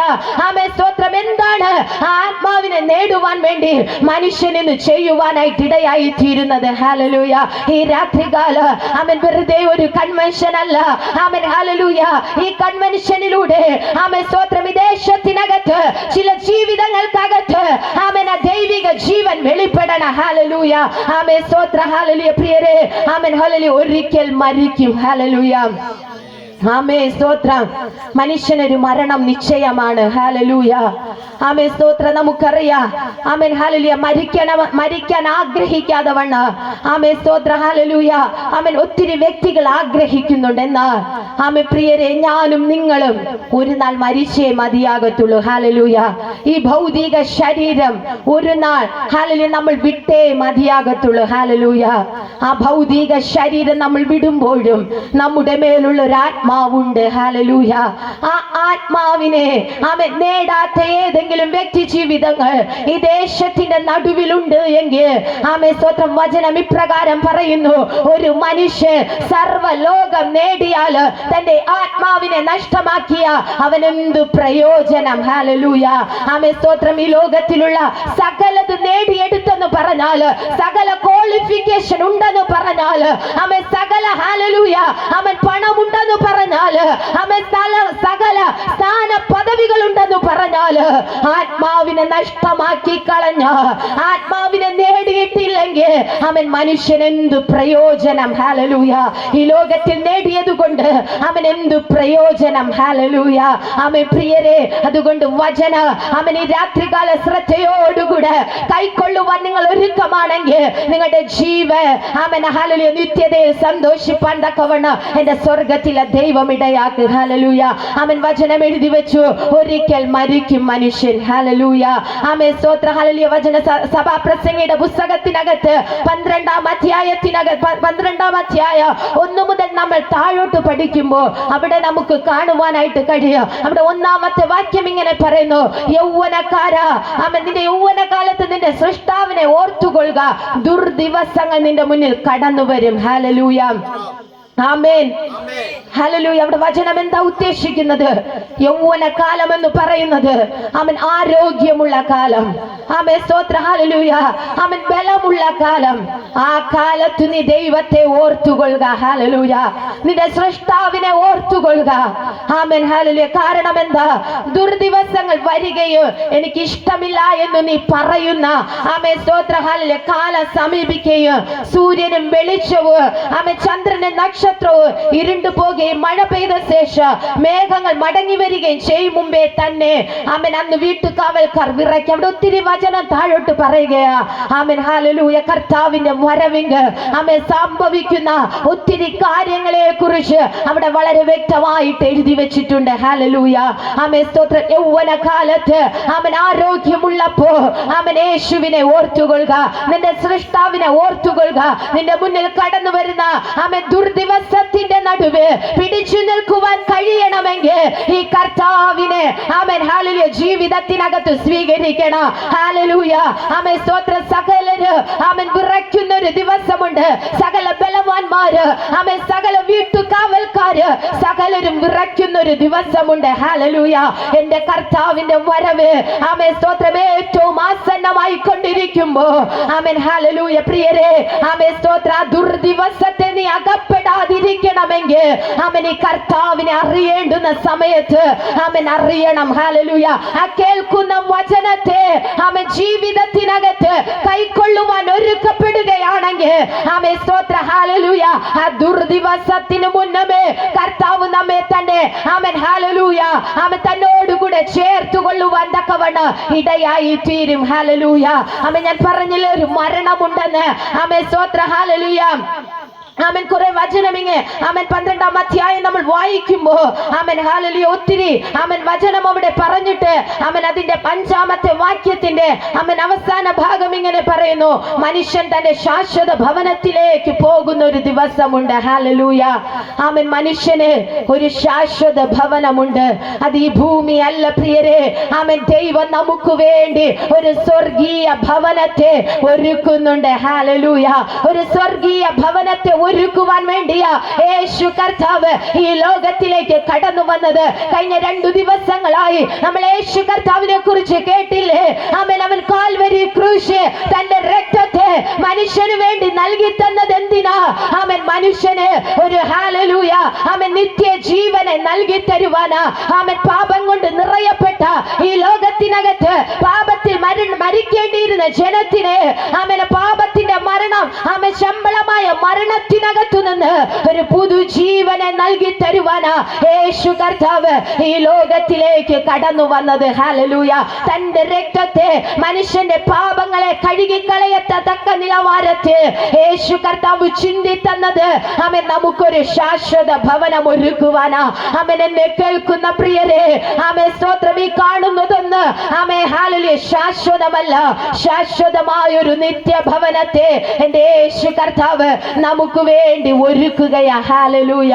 സ്തോത്രം. എന്താണ് ആത്മാവിനെ നേടുവാൻ വേണ്ടി മനുഷ്യന് ചെയ്യുവാനായിട്ട് ഇടയായി തീരുന്നത്? ഹല്ലേലൂയ. ഈ രാത്രികാല വെറുതെ ഒരു കൺവെൻഷൻ അല്ല. ഹല്ലേലൂയ. ഈ കൺവെൻഷനിലൂടെ സ്തോത്രം വിദേശത്തിനകത്ത് ചില ജീവിതങ്ങൾക്കകത്ത് ദൈവിക ജീവൻ വെളിപ്പെടണം. ഹല്ലേലൂയ. സ്തോത്ര. ഹല്ലേലൂയ. പ്രിയരെ, ഹല്ലേലൂയ ഒരിക്കൽ മരിക്കും. ഹല്ലേലൂയ. സ്തോത്രം. മനുഷ്യനൊരു മരണം നിശ്ചയമാണ്. ഹല്ലേലൂയ. സ്തോത്രം. നമുക്കറിയാം ഹല്ലേലൂയ മരിക്കാൻ ആഗ്രഹിക്കാതെ വണ്ണം സ്തോത്ര. ഹല്ലേലൂയ ഒത്തിരി വ്യക്തികൾ ആഗ്രഹിക്കുന്നുണ്ട്. എന്നാൽ പ്രിയരെ, ഞാനും നിങ്ങളും ഒരു നാൾ മരിച്ചേ മതിയാകത്തുള്ളൂ. ഹല്ലേലൂയ. ഈ ഭൗതിക ശരീരം ഒരു നാൾ ഹല്ലേലൂയ നമ്മൾ വിട്ടേ മതിയാകത്തുള്ളൂ. ഹല്ലേലൂയ. ആ ഭൗതിക ശരീരം നമ്മൾ വിടുമ്പോഴും നമ്മുടെ മേലുള്ള ഒരു ആത്മാവുണ്ട്. ഹല്ലേലൂയ. ആ ആത്മാവിനെ നേടാത്ത ഏതെങ്കിലും വ്യക്തി ജീവിതങ്ങൾ ഈ ദേശത്തിന്റെ നടുവിലുണ്ട് എങ്കിൽ സ്തോത്രം. വചനം ഇപ്രകാരം പറയുന്നു, ഒരു മനുഷ്യൻ സർവ്വലോകം നേടിയാൽ തന്റെ ആത്മാവിനെ നഷ്ടമാക്കിയ അവനെന്ത് പ്രയോജനം? ഹല്ലേലൂയ. സ്തോത്രം. ഈ ലോകത്തിലുള്ള സകലത് നേടിയെടുത്തെന്ന് പറഞ്ഞാൽ, സകല ക്വാളിഫിക്കേഷൻ ഉണ്ടെന്ന് പറഞ്ഞാൽ, സകല ഹല്ലേലൂയ പണമുണ്ടെന്ന് പറഞ്ഞാല് ആമേൻ സകല സ്ഥാന പദവികളുണ്ടെന്ന് പറഞ്ഞാല് ആത്മാവിനെ നഷ്ടമാക്കി കളഞ്ഞ, ആത്മാവിനെ നേടിയിട്ടില്ലെങ്കിൽ അവൻ മനുഷ്യൻ എന്ത് പ്രയോജനം? ഹല്ലേലൂയ. ഈ ലോകത്തിൽ നേടിയത് കൊണ്ട് അവൻ എന്ത് പ്രയോജനം? ഹല്ലേലൂയ. അവൻ പ്രിയരെ, അതുകൊണ്ട് വചന അവൻ ഈ രാത്രികാല ശ്രദ്ധയോടുകൂടെ കൈക്കൊള്ളുവാൻ നിങ്ങൾ ഒരുക്കമാണെങ്കിൽ നിങ്ങളുടെ ജീവൻ അവൻ ഹല്ലേലൂയ നിത്യതയിൽ സന്തോഷിപ്പാൻ തക്കവണ്ണം എന്റെ സ്വർഗത്തിലെ ദൈവം ഇടയാക്ക്. ഹല്ലേലൂയ. അവൻ വചനം എഴുതി വെച്ചു, ഒരിക്കൽ മരിക്കും മനുഷ്യൻ. ഹല്ലേലൂയ. ആമേൻ സ്തോത്രം. ഹല്ലേലൂയ. വചന സഭാ പ്രസംഗിയുടെ പുസ്തകത്തിനകത്ത് 12-ാം അധ്യായം 1 മുതൽ നമ്മൾ താഴോട്ട് പഠിക്കുമ്പോൾ അവിടെ നമുക്ക് കാണുവാനായിട്ട് കഴിയും. അവിടെ 1-ാമത്തെ വാക്യം ഇങ്ങനെ പറയുന്നു, യൗവനക്കാരാ, അവൻ നിന്റെ യൗവനകാലത്ത് നിന്റെ സൃഷ്ടാവിനെ ഓർത്തുകൊള്ളുക, ദുർദിവസങ്ങൾ നിന്റെ മുന്നിൽ കടന്നു വരും. ഹല്ലേലൂയ. ആമേൻ. ഹല്ലേലൂയ. അവിടെ വചനം എന്താ ഉദ്ദേശിക്കുന്നത്? യൗവനകാലം എന്ന് പറയുന്നത് അവൻ ആരോഗ്യമുള്ള കാലം. ആമേൻ സ്തോത്രം. ഹല്ലേലൂയ. അവൻ ബലമുള്ള കാലം. ആ കാലത്ത് നീ ദൈവത്തെ ഓർത്തുകൊള്ളുക. ഹല്ലേലൂയ. നിന്റെ സൃഷ്ടാവിനെ ഓർത്തുകൊള്ളുക. ആമേൻ. ഹല്ലേലൂയ. കാരണം എന്താ? ദുർദിവസങ്ങൾ വരികയോ എനിക്ക് ഇഷ്ടമില്ല എന്ന് നീ പറയുന്ന, ആമേൻ സ്തോത്രം, ഹല്ലേലൂയ, കാലം സമീപിക്കുകയും സൂര്യനും വെളിച്ചവും ആമേൻ ചന്ദ്രനും നക്ഷത്രവും ഇരുണ്ടു പോകുകയും മഴ പെയ്ത ശേഷം മേഘങ്ങൾ മടങ്ങി വരികയും ചെയ്യും മുമ്പേ തന്നെ ആമേൻ അന്ന് വീട്ടുകാവൽക്കാർ വിറയ്ക്കും. അവിടെ ഒത്തിരി വചനം താഴോട്ട് പറയുകയാ. ആമേൻ. ഹല്ലേലൂയ. കർത്താവിന്റെ വരവിങ്ക് ആമേൻ സംഭവിക്കുന്ന ഒത്തിരി കാര്യങ്ങളെ കുറിച്ച് അവിടെ വളരെ വ്യക്തമായിട്ട് എഴുതി വെച്ചിട്ടുണ്ട്. ഹല്ലേലൂയ. ആമേൻ സ്തോത്രം. യൗവന കാലത്ത് ആമേൻ ആരോഗ്യമുള്ളപ്പോ ആമേൻ യേശുവിനെ ഓർത്തുകൊള്ളുക, നിന്റെ സൃഷ്ടാവിനെ ഓർത്തുകൊള്ളുക. നിന്റെ മുന്നിൽ കടന്നു വരുന്ന ആമേൻ ദുർദിവസത്തിന്റെ നടുവ് പിടിച്ചു നിൽക്കുവാൻ കഴിയണമെങ്കിൽ ഈ കർത്താവിനെ ആമേൻ ഹല്ലേലൂയ ജീവിതത്തിനകത്ത് സ്വീകരിക്കണം. ഹല്ലേലൂയ. ആമേൻ സ്തോത്രം. സകലര് ആമേൻ വിറയ്ക്കുന്ന ഒരു ദിവസമുണ്ട്. സകല ബലവാന്മാര് ആമേൻ സകല വീട്ടുകാവൽക്കാര് സകലരും വിറയ്ക്കുന്ന ഒരു ദിവസമുണ്ട്. ഹല്ലേലൂയ. എന്റെ കർത്താവിന്റെ വരവ് ആമേൻ സ്തോത്രം ഏറ്റവും ആസന്നമായി കൊണ്ടിരിക്കുമ്പോ ആമേൻ ഹല്ലേലൂയ പ്രിയരെ, ആമേൻ സ്തോത്ര, ദുർദിവസത്തെ നീ അകപ്പെടാതിരിക്കണമെങ്കിൽ ആമേൻ ഈ കർത്താവിനെ അറിയേണ്ടുന്ന സമയത്ത് ആമേൻ അറിയണം. ഹല്ലേലൂയ. ആ കേൾക്കുന്ന വചനത്തെ ആമേൻ ജീവിതത്തിനകത്ത് കൈക്കൊള്ളുവാൻ ഒരുക്കപ്പെടുകയാണെങ്കിൽ ആമേൻ സ്തോത്ര, ഹല്ലേലൂയ, ആ ദുർദിവസത്തിന് മുന്നമേ കർത്താവ് നമ്മെ തന്നെ ആമേൻ ഹല്ലേലൂയ ആമേൻ തന്നോടുകൂടെ ചേർത്തുകൊള്ളുവാൻ തക്കവണ്ണം ഇടയായി തീരും. ഹല്ലേലൂയ. ആമേൻ ഞാൻ പറഞ്ഞില്ലേ ഒരു മരണമുണ്ടെന്ന്. ആമേൻ സ്തോത്ര, ഹല്ലേലൂയ. ആമേൻ കുറെ വചനമിങ്ങ് ആമേൻ 12-ാം അധ്യായം നമ്മൾ വായിക്കുമ്പോ ആമേൻ ഹല്ലേലൂയ ഒത്തിരി ആമേൻ വചനം അവിടെ പറഞ്ഞിട്ട് ആമേൻ അതിന്റെ 5-ാമത്തെ വാക്യത്തിന്റെ ആമേൻ അവസാന ഭാഗം ഇങ്ങനെ പറയുന്നു, മനുഷ്യൻ തന്റെ ശാശ്വത ഭവനത്തിലേക്ക് പോകുന്ന ഒരു ദിവസമുണ്ട്. ഹല്ലേലൂയ. ആമേൻ മനുഷ്യന് ഒരു ശാശ്വത ഭവനമുണ്ട്. അത് ഈ ഭൂമി അല്ല പ്രിയരെ. ആമേൻ ദൈവം നമുക്ക് വേണ്ടി ഒരു സ്വർഗീയ ഭവനത്തെ ഒരുക്കുന്നുണ്ട്. ഹല്ലേലൂയ. ഒരു സ്വർഗീയ ഭവനത്തെ ഒരുക്കുവാൻ വേണ്ടിയാ യേശു കർത്താവ് ഈ ലോകത്തിലേക്ക് കടന്നു വന്നത്. കഴിഞ്ഞ 2 ദിവസങ്ങളായി നമ്മൾ യേശു കർത്താവിനെ കുറിച്ച് കേട്ടില്ലേ? ആമേൻ. അവൻ കാൽവരി ക്രൂശ് തന്റെ രക്തത്തെ മനുഷ്യന് വേണ്ടി നൽകി തന്നത് എന്തിനാ? ആമേൻ മനുഷ്യന് ഒരു ഹല്ലേലൂയ ആമേൻ നിത്യ ജീവനെ നൽകി തരുവാനാ. ആമേൻ പാപം കൊണ്ട് നിറയപ്പെട്ട ഈ ലോകത്തിനകത്ത് പാപത്തിൽ മരിക്കേണ്ടിയിരുന്ന ജനത്തിനെ ആമേൻ പാപത്തിന്റെ മരണം ആമേൻ ശമ്പളമായ മരണത്തിനകത്തു നിന്ന് ഒരു പുതുജീവനെ നൽകി തരുവാനാ യേശു കർത്താവ് ഈ ലോകത്തിലേക്ക് കടന്നു വന്നത്. ഹല്ലേലൂയ. തന്റെ രക്തത്തെ മനുഷ്യന്റെ പാപങ്ങളെ കഴുകിക്കളയത്തക്ക നിലവാരത്തിൽ യേശു കർത്താവ് ചിന്തി തന്നത് ആമേൻ നമുക്കൊരു ശാശ്വത ഭവനം ഒരുക്കുവാനാ. ആമേൻ എന്നെ കേൾക്കുന്ന പ്രിയരെ, ആമേൻ സ്തോത്രം, ഈ കാണുന്നതൊന്ന് ആമേൻ ഹല്ലേലൂയ ശാശ്വതമല്ല. ശാശ്വതമായ ഒരു നിത്യഭവനത്തെ എന്റെ യേശു കർത്താവ് നമുക്ക് വേണ്ടി ഒരുക്കുകയാ. ഹല്ലേലൂയ.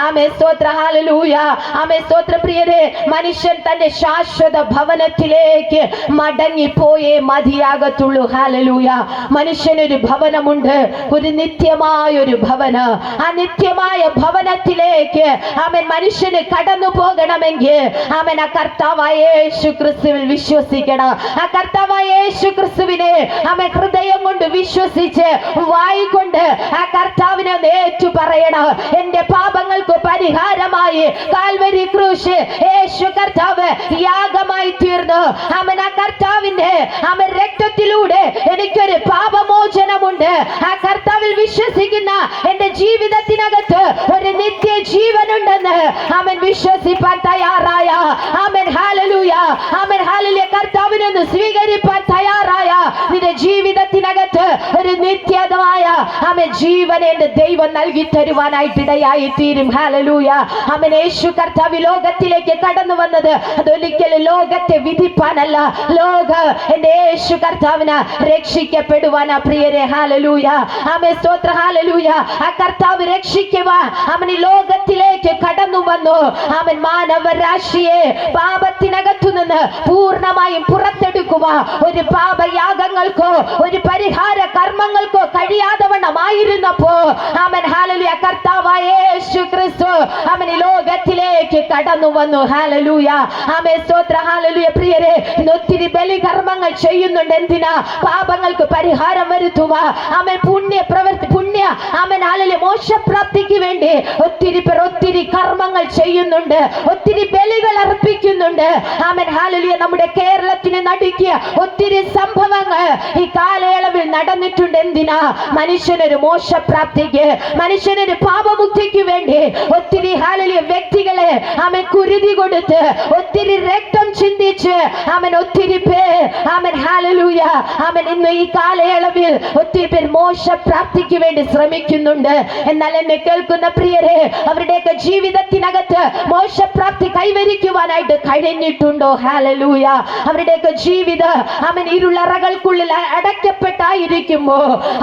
ആമേൻ സ്തോത്ര, ഹല്ലേലൂയ. ആമേൻ സ്തോത്ര പ്രിയരെ, മനുഷ്യൻ തന്റെ ശാശ്വത ഭവനത്തിലേക്ക് മടങ്ങിപ്പോയേ മതിയാകത്തുള്ളൂ. ഹല്ലേലൂയ. മനുഷ്യനൊരു ഭവനമുണ്ട്, ഒരു നിത്യമായ ഒരു ഭവനം. ആ നിത്യമായ ഭവനത്തിലേക്ക് ആമേൻ മനുഷ്യന് കടന്നു പോകണമെങ്കിൽ ആമേൻ ആ കർത്താവായ യേശു ക്രിസ്തുവിൽ വിശ്വസിക്കണം. ആ കർത്താവായ യേശു ക്രിസ്തുവിനെ ആമേൻ ഹൃദയം കൊണ്ട് വിശ്വസിച്ച് വായി കൊണ്ട് ആ കർത്താവിനെ ഒന്ന് ഏറ്റു പറയണം. എന്റെ പാപങ്ങൾക്ക് പരിഹാരമായി കാൽവരി ക്രൂശ് യേശു കർത്താവ് യാഗമായി തീർന്നു. അവൻ ആ കർത്താവിന്റെ അവൻ രക്തത്തിലൂടെ എനിക്കൊരു പാപമോചനമുണ്ട്. ആ കർത്താവിൽ വിശ്വസിക്കുന്ന എന്റെ ജീവിതത്തിനകത്ത് ഒരു നിത്യ ജീവനുണ്ടെന്ന് അവൻ വിശ്വസിപ്പാൻ തയ്യാറായ, അവൻ ഹല്ലേലൂയ, അവൻ ഹല്ലേലൂയ, കർത്താവിനൊന്ന് സ്വീകരിപ്പാൻ തയ്യാറായ നിന്റെ ജീവിതത്തിനകത്ത് ഒരു നിത്യമായ അവൻ ജീവൻ എന്റെ ദൈവം നൽകി തരുവാനായിട്ടിടയായി തീരും. ഹല്ലേലൂയ. അവൻ യേശു കർത്താവ് ലോകത്തിലേക്ക് കടന്നു വന്നത് അതൊരിക്കലും ലോകത്തെ വിധിപ്പാനല്ല, എന്റെ യേശു കർത്താവിന് രക്ഷിക്കപ്പെടുവാനാ പ്രിയരെ. ഹല്ലേലൂയ. ആമേൻ, സ്തോത്രം. ഹല്ലേലൂയ. ആ കർത്താവ് രക്ഷിക്കുവാൻ അവൻ ലോകത്തിലേക്ക് കടന്നു വന്നു. അവൻ മാനവരാശിയെ പാപത്തിനകത്തു നിന്ന് പൂർണ്ണമായും പുറത്തെടുക്കുക ഒരു പാപയാഗങ്ങൾക്കോ ഒരു പരിഹാര കർമ്മങ്ങൾക്കോ കഴിയാതെ വണ്ണമായിരുന്നപ്പോ അവൻ ഹല്ലേലൂയ കർത്താവായ യേശു ക്രിസ്തു അവൻ ലോകത്തിലേക്ക് കടന്നു വന്നു. ഹല്ലേലൂയ. ആമേൻ, സ്തോത്രം. ഹല്ലേലൂയ. പ്രിയരെ, ഒത്തിരി ബലികർമ്മങ്ങൾ ചെയ്യുന്നുണ്ട്. എന്തിനാ? പാപങ്ങൾക്ക് പരിഹാരം വരുത്തുക. അവൻ പുണ്യ അവൻ ഹല്ലേലൂയ മോക്ഷപ്രാപ്തിക്ക് വേണ്ടി ഒത്തിരി പേർ ഒത്തിരി കർമ്മങ്ങൾ ചെയ്യുന്നുണ്ട്, ഒത്തിരി ബലികൾ അർപ്പിക്കുന്നുണ്ട്. അവൻ ഹല്ലേലൂയ നമ്മുടെ കേരളത്തിന് നടുക്കിയ ഒത്തിരി സംഭവങ്ങൾ ഈ കാലയളവിൽ നടന്നിട്ടുണ്ട്. എന്തിനാ? മനുഷ്യനൊരു മോക്ഷപ്രാപ്തിക്ക്, മനുഷ്യനൊരു പാപമുക്തിക്ക് വേണ്ടി ഒത്തിരി ഹല്ലേലൂയ വ്യക്തികളെ അവൻ കുരുതി കൊടുത്ത് ഒത്തിരി രക്തം ചിന്തിച്ച് അവൻ ഒത്തിരി പേർ അവൻ ഹല്ലേലൂയ അവൻ ഇന്ന് ഈ കാലയളവിൽ ഒത്തിരി പേർ മോക്ഷപ്രാപ്തിക്ക് വേണ്ടി ശ്രമിക്കുന്നുണ്ട്. എന്നാൽ എന്നെ കേൾക്കുന്ന പ്രിയരെ, അവരുടെയൊക്കെ ജീവിതത്തിനകത്ത് മോക്ഷപ്രാപ്തി കൈവരിക്കുവാനായിട്ട് കഴിഞ്ഞിട്ടുണ്ടോ? ഹല്ലേലൂയ. അവരുടെയൊക്കെ ജീവിതം അവൻ ഇരുളറകൾക്കുള്ളിൽ അടയ്ക്കപ്പെട്ടായിരിക്കുമ്പോ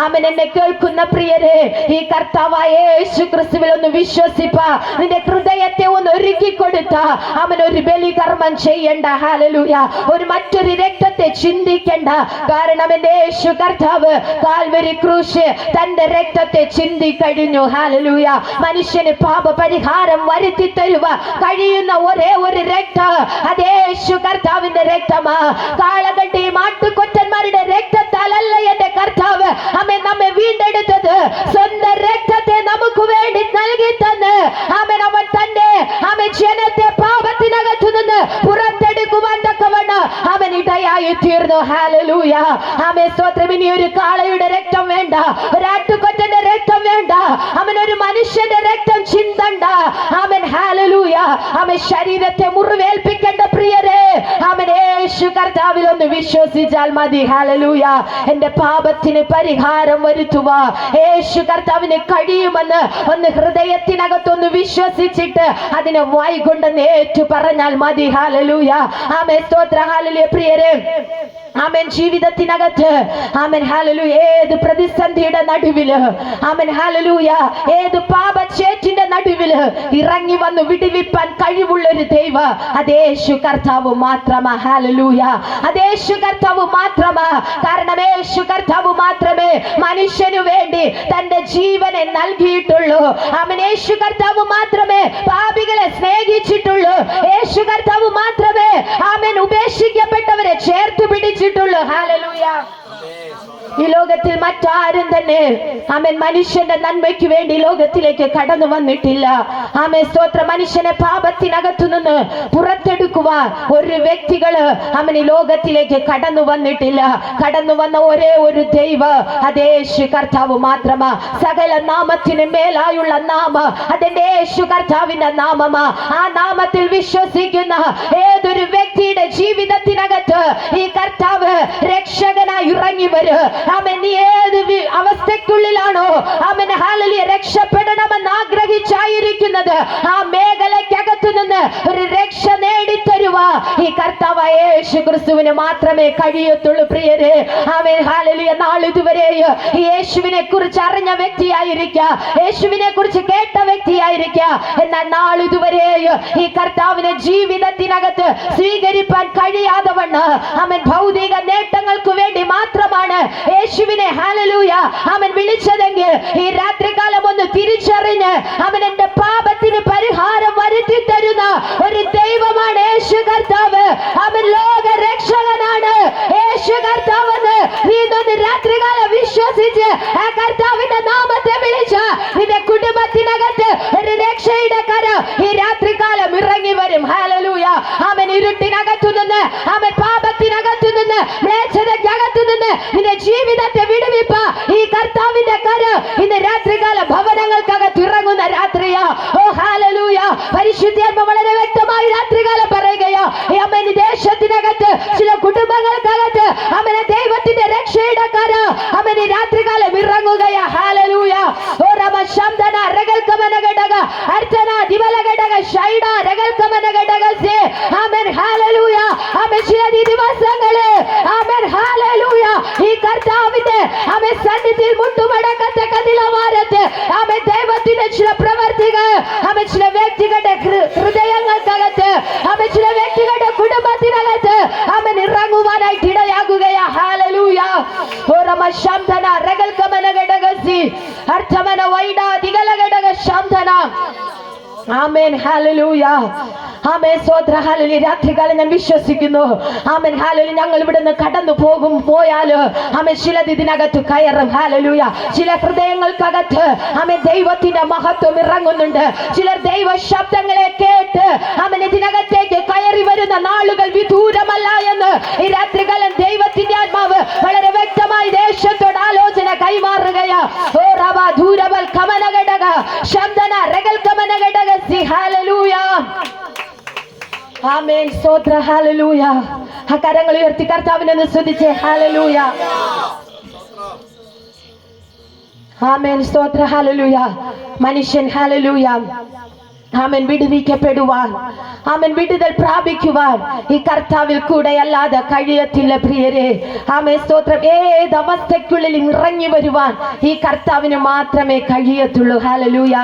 അവൻ എന്നെ കേൾക്കുന്ന പ്രിയരെ, ഈ കർത്താവായ യേശു ക്രിസ്തുവിൽ ഒന്ന് വിശ്വസിപ്പ, നിന്റെ ഹൃദയത്തെ ഒന്ന് ഒരുക്കി കൊടുത്ത അവൻ ഒരു ബലികർമ്മം ചെയ്യണ്ട. ഹല്ലേലൂയ. ഒരു മറ്റൊരു രക്തത്തെ ചിന്തിക്കണ്ട. കാരണം എന്റെ യേശു കർത്താവ് കാൽവരി ക്രൂശ് തന്റെ രക്തത്തെ ചിന്തി കഴിഞ്ഞു. ഹല്ലേലൂയ. മനുഷ്യന് പാപ പരിഹാരം വരുത്തി തരുക കഴിയുന്ന ഒരേ ഒരു രക്തം അത് യേശു കർത്താവിന്റെ രക്തമാ. കാളകണ്ടി മാട്ടുകൊറ്റന്മാരുടെ രക്തത്താലല്ല എന്റെ കർത്താവ് അവൻ നമ്മെ വീണ്ടെടുത്തത്. സ്വന്തം രക്തത്തെ നമുക്ക് വേണ്ടി നൽകി തന്ന് അവൻ തന്റെ ജനത്തെ പാപത്തിനകത്തു നിന്ന് പുറത്തെടുക്കുവാൻ തക്കവണ്ണം അവൻ ഇടയായി തീർന്നു. ഹല്ലേലൂയ. ആമേൻ, സ്തോത്രം. ഇനി ഒരു കാളയുടെ രക്തം വേണ്ട, ഒരു ആട്ടുകൊറ്റന്റെ രക്തം വേണ്ട, അവൻ ഒരു മനുഷ്യന്റെ രക്തം ചിന്തണ്ട. ആമേൻ, ഹല്ലേലൂയ. ആമേൻ, ശരീരത്തെ മുറിവേൽപ്പിക്കേണ്ട പ്രിയരെ, ആമേൻ, യേശു കർത്താവിൽ ഒന്ന് വിശ്വസിച്ചാൽ മതി. ഹല്ലേലൂയ. എന്റെ പാപത്തിന് പരിഹാരം വരുത്തുക യേശു കർത്താവിന് കഴിയുമെന്ന് ഒന്ന് ഹൃദയത്തിനകത്തൊന്ന് വിശ്വസിച്ചിട്ട് അതിനെ വായിക്കൊണ്ടെന്ന് ഏറ്റു പറഞ്ഞാൽ മതി. ഹല്ലേലൂയ. ആമേൻ, സ്തോത്രം. ഹല്ലേലൂയ. പ്രിയരെ, ആമേൻ, ജീവിതത്തിനകത്ത് ആമേൻ ഹല്ലേലൂയ ഏത് പ്രതിസന്ധിയുടെ നടുവില് ആമേൻ ഹല്ലേലൂയ ഏത് പാപച്ചേറ്റിന്റെ നടുവില് ഇറങ്ങി വന്ന് വിടുവിപ്പാൻ കഴിവുള്ള ഒരു ദൈവം അതേ യേശു കർത്താവ് മാത്രമാ. ഹല്ലേലൂയ. അതേ യേശു കർത്താവ് മാത്രമാ. കാരണം യേശു കർത്താവ് മാത്രമേ മനുഷ്യനു വേണ്ടി തന്റെ ജീവനെ നൽകിയിട്ടുള്ളൂ. ആമേൻ, യേശു കർത്താവ് മാത്രമേ പാപികളെ സ്നേഹിച്ചിട്ടുള്ളൂ. യേശു കർത്താവ് മാത്രമേ ആമേൻ ഉപേക്ഷിക്കപ്പെട്ടവരെ ചേർത്ത് പിടിച്ചിട്ടുള്ളൂ. ഹല്ലേലൂയ. ഈ ലോകത്തിൽ മറ്റാരും തന്നെ ആമേൻ മനുഷ്യന്റെ നന്മയ്ക്ക് വേണ്ടി ലോകത്തിലേക്ക് കടന്നു വന്നിട്ടില്ല. ആമേൻ, സ്തോത്രം. മനുഷ്യനെ പാപത്തിനകത്തു നിന്ന് പുറത്തെടുക്കുവാൻ ഒരു വ്യക്തികള് ആമേൻ ഈ ലോകത്തിലേക്ക് കടന്നു വന്നിട്ടില്ല. കടന്നു വന്ന ഒരേ ഒരു ദൈവം അതേ യേശു കർത്താവ് മാത്രമാ. സകല നാമത്തിന് മേലായുള്ള നാമം അതെന്റെ യേശു കർത്താവിന്റെ നാമമാ. ആ നാമത്തിൽ വിശ്വസിക്കുന്ന ഏതൊരു വ്യക്തിയുടെ ജീവിതത്തിനകത്ത് ഈ കർത്താവ് രക്ഷകനായി ഇറങ്ങി വരും. ആമേൻ, നീ ഏത് അവസ്ഥയ്ക്കുള്ളിലാണോ ആമേൻ ഹല്ലേലൂയ രക്ഷപ്പെടണമെന്ന് ആഗ്രഹിച്ചായിരിക്കുന്നത് ആ മേഖലയ്ക്കകത്തു നിന്ന് ഒരു രക്ഷ നേടിത്തരുക ഈ കർത്താവായ യേശു ക്രിസ്തുവിന് മാത്രമേ കഴിയത്തുള്ളൂ. പ്രിയരെ, ആമേൻ ഹല്ലേലൂയ. നാളിതുവരെ യേശുവിനെ കുറിച്ച് അറിഞ്ഞ വ്യക്തിയായിരിക്കാം, യേശുവിനെ കുറിച്ച് കേട്ട വ്യക്തിയായിരിക്കാം. എന്നാൽ നാളിതുവരെ ഈ കർത്താവിനെ ജീവിതത്തിനകത്ത് സ്വീകരിപ്പാൻ കഴിയാതെ വണ്ണം ആമേൻ ഭൗതിക നേട്ടങ്ങൾക്ക് വേണ്ടി മാത്രമാണ് യേശുവിനെ ഹല്ലേലൂയ അവൻ വിളിച്ചതെങ്കിൽ ഈ രാത്രികാലം ഒന്ന് തിരിച്ചറിഞ്ഞ് അവൻ എന്റെ പാപത്തിന് പരിഹാരം വരുത്തി തരുന്ന ഒരു ദൈവമാണ് യേശു കർത്താവ്. അവൻ ലോക രക്ഷകനാണ് യേശു കർത്താവ്. നീ ഇതൊന്ന് രാത്രികാലം വിശ്വസിച്ച് ആ കർത്താവിന്റെ നാമത്തെ ഇന്ന് രാത്രികാല ഭവനങ്ങൾക്കകത്ത് ഇറങ്ങുന്ന രാത്രിയാ. ഓ ഹല്ലേലൂയ. പരിശുദ്ധാത്മ വളരെ വ്യക്തമായി രാത്രികാലം പറയുകയാ. ആമേൻ. ദേശത്തിനകത്ത് ചില കുടുംബങ്ങൾക്കകത്ത് ആമേൻ ദൈവത്തിന്റെ രക്ഷയുടെ കര ആമേൻ രാത്രികാലം ഇറങ്ങുകയാ. ഹല്ലേലൂയ. ഓ രമ ശബ്ദന രഗൽ കമന ഘടക അർച്ചന ദിവല ഘടക ഷൈഡ രഗൽ കമന ഘടകസേ. ആമേൻ. ഹല്ലേലൂയ. ആമേൻ. ചില ദിവസങ്ങള് ആമേൻ ഹല്ലേലൂയ ഈ കർത്താവിന്റെ ആമേൻ സന്നിധിയിൽ മുട്ടുമടക്കത്തക്ക നിലവാരത്ത് ആമേൻ ദൈവത്തിന്റെ ചില പ്രവർത്തികൾ ആമേൻ ചില വ്യക്തികളുടെ ഹൃദയങ്ങൾക്കകത്ത് ആമേൻ ചില വ്യക്തികളുടെ കുടുംബത്തിനകത്ത് ആമേൻ ഇറങ്ങുവാനായിട്ട് ഇടയാകുകയാ. ഹല്ലേലൂയ. ഓ രമ ശബ്ദന രഗൽ കമന ഘടകസി അർത്ഥമന വൈഡ ദിഗല ഘടക ശബ്ദന. ആമേൻ. ഹല്ലേലൂയ. ആമേൻ. സ്തോത്രം. ഹല്ലേലൂയ. രാത്രികാലം ഞാൻ വിശ്വസിക്കുന്നു ആമേൻ ഹല്ലേലൂയ ഞങ്ങൾ ഇവിടുന്ന് കടന്നു പോയാല് ആമേൻ ചിലത് ഇതിനകത്ത് കയറും. ഹല്ലേലൂയ. ചില ഹൃദയങ്ങൾക്കകത്ത് ആമേൻ ദൈവത്തിന്റെ മഹത്വം ഇറങ്ങുന്നുണ്ട്. ചിലർ ദൈവ ശബ്ദങ്ങളെ കേട്ട് ആമേൻ ഇതിനകത്തേക്ക് കയറി വരുന്ന നാളുകൾ വിദൂരമല്ല എന്ന് ഈ രാത്രികാലം ദൈവത്തിന്റെ ആത്മാവ് വളരെ വ്യക്തമായി ദേശത്തോട് ആലോചന കൈമാറുകയാ. ഓ റബ ദൂരബൽ കമന ഘടക ശബ്ദന രഗൽ കമന ഘടക സി. ഹല്ലേലൂയ. ആമേൻ. സ്തോത്രം. ഹല്ലേലൂയ. ആ കരങ്ങൾ ഉയർത്തി കർത്താവിനെ സ്തുതിച്ചേ. ഹല്ലേലൂയ. ആമേൻ. സ്തോത്രം. ഹല്ലേലൂയ. മനുഷ്യൻ ഹല്ലേലൂയ ആമേൻ വിടുവിക്കപ്പെടുവാൻ ആമേൻ വിടുതൽ പ്രാപിക്കുവാൻ ഈ കർത്താവിൽ കൂടെ അല്ലാതെ കഴിയത്തില്ല പ്രിയരെ. ആമേൻ. സ്തോത്രം. ഏത് അവസ്ഥയ്ക്കുള്ളിൽ ഇറങ്ങി വരുവാൻ ഈ കർത്താവിന് മാത്രമേ കഴിയത്തുള്ളൂ. ഹല്ലേലൂയ.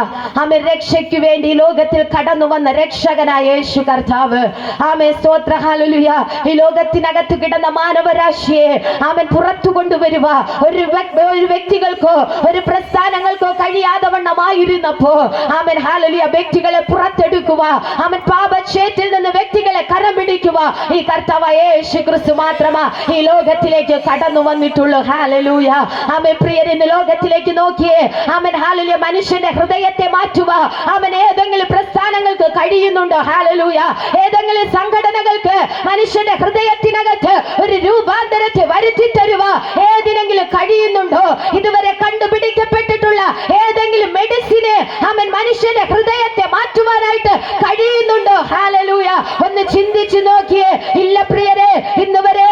ആമേൻ. രക്ഷയ്ക്ക് വേണ്ടി ലോകത്തിൽ കടന്നു വന്ന രക്ഷകനായ യേശു കർത്താവ് ആമേൻ. സ്തോത്രം. ഹല്ലേലൂയ. ഈ ലോകത്തിനകത്ത് കിടന്ന മാനവരാശിയെ ആമേൻ പുറത്തു കൊണ്ടുവരുക ഒരു വ്യക്തികൾക്കോ ഒരു പ്രസ്ഥാനങ്ങൾക്കോ കഴിയാതെ വണ്ണമായിരുന്നപ്പോ ആമേൻ ഹല്ലേലൂയ വ്യക്തികളെ പുറത്തെടുക്കുക ആമേൻ പാപച്ചേറ്റിൽ നിന്ന് വ്യക്തികളെ കരം പിടിക്കുക ഈ കർത്താവായ യേശു ക്രിസ്തു മാത്രമാ ഈ ലോകത്തിലേക്ക് കടന്നു വന്നിട്ടുള്ളൂ. ഹല്ലേലൂയ. ആമേൻ. പ്രിയരെ ഇന്ന് ലോകത്തിലേക്ക് നോക്കിയേ ആമേൻ ഹല്ലേലൂയ മനുഷ്യന്റെ ഹൃദയത്തെ മാറ്റുക ആമേൻ ഏതെങ്കിലും പ്രസ്ഥാനങ്ങൾക്ക് കഴിയുന്നുണ്ടോ? ഹല്ലേലൂയ. ഏതെങ്കിലും സംഘടനകൾക്ക് മനുഷ്യന്റെ ഹൃദയത്തിനകത്ത് ഒരു രൂപാന്തരത്തെ വരുത്തി തരുക ഏതിനെങ്കിലും കഴിയുന്നുണ്ടോ? ഇതുവരെ കണ്ടുപിടിക്കപ്പെട്ടിട്ടുള്ള ഏതെങ്കിലും മെഡിസിന് ആമേൻ മനുഷ്യന്റെ ഹൃദയത്തെ മാറ്റുവാനായിട്ട് കഴിയുന്നുണ്ടോ? ഹല്ലേലൂയ. ഒന്ന് ചിന്തിച്ചു നോക്കിയേ. ഇല്ല പ്രിയരെ. ഇന്ന് വരെ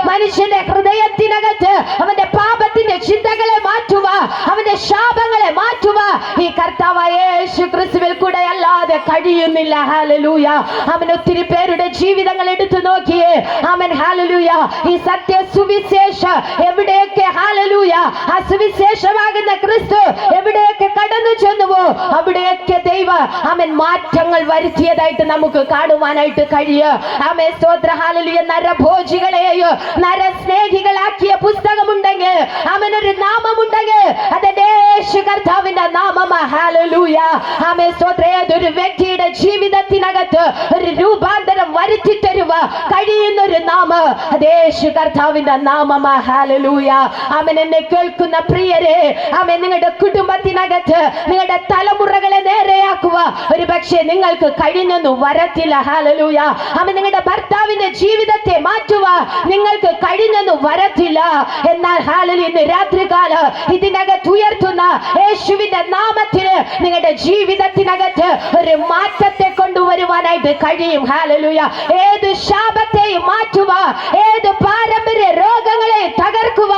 മനുഷ്യന്റെ ഹൃദയത്തിനകത്ത് അവന്റെ പാപത്തിന്റെ ചിന്തകളെ മാറ്റുക അവന്റെ ശാപങ്ങളെ മാറ്റുക ഈ കർത്താവായ യേശു ക്രിസ്തുവിൽ കൂടെ അല്ലാതെ കഴിയുന്നില്ല. ഹല്ലേലൂയ. അവൻ ഒത്തിരി പേരുടെ ജീവിതങ്ങൾ എടുത്തു നോക്കിയേ ആമേൻ ഹല്ലേലൂയ. ഈ സത്യ സുവിശേഷ എവിടെയൊക്കെ ഹല്ലേലൂയ ആ സുവിശേഷമാകുന്ന ക്രിസ്തു എവിടെയൊക്കെ കടന്നു ചെന്നുവോ അവിടെയൊക്കെ ദൈവ ആമേൻ മാറ്റങ്ങൾ വരുത്തിയതായിട്ട് നമുക്ക് കാണുവാനായിട്ട് കഴിയും. ആമേൻ. സ്തോത്രം. ഹല്ലേലൂയ. നരഭോജികളെയോ നരസ്നേഹികളാക്കിയ പുസ്തകമുണ്ടെങ്കിൽ ആമേൻ ഒരു നാമമുണ്ടെങ്കിൽ അത് യേശു കർത്താവിന്റെ നാമമാ. ഹല്ലേലൂയ. ആമേൻ. സ്തോത്രം. ഏതൊരു വ്യക്തിയുടെ ജീവിതത്തിനകത്ത് ഒരു രൂപാന്തരം വരുത്തി തരുക കഴിയുന്ന ഒരു നാമം അത് യേശു കർത്താവിന്റെ നാമമാ. ഹല്ലേലൂയ. ആമേൻ. എന്നെ കേൾക്കുന്ന പ്രിയരെ ആമേൻ നിങ്ങളുടെ കുടുംബത്തിനകത്ത് നിങ്ങളുടെ തലമുറകളെ നേരെയാക്കുക ഒരു പക്ഷേ നിങ്ങൾക്ക് കഴിഞ്ഞൊന്നും വരത്തില്ല. ഹല്ലേലൂയ. ആമേൻ. നിങ്ങളുടെ ഭർത്താവിന്റെ ജീവിതത്തെ മാറ്റുക നിങ്ങൾക്ക് കഴിഞ്ഞൊന്നും വരത്തില്ല. എന്നാൽ ഹല്ലേലൂയ ഇന്ന് രാത്രികാല ഇതിനകത്ത് ഉയർത്തുന്ന യേശുവിന്റെ നാമത്തിന് നിങ്ങളുടെ ജീവിതത്തിനകത്ത് ഒരു മാറ്റത്തെ കൊണ്ടുവരുവാനായിട്ട് കഴിയും. ഹല്ലേലൂയ. ഏത് ശാപത്തെയും മാറ്റുക ഏത് പാരമ്പര്യ രോഗങ്ങളെ തകർക്കുക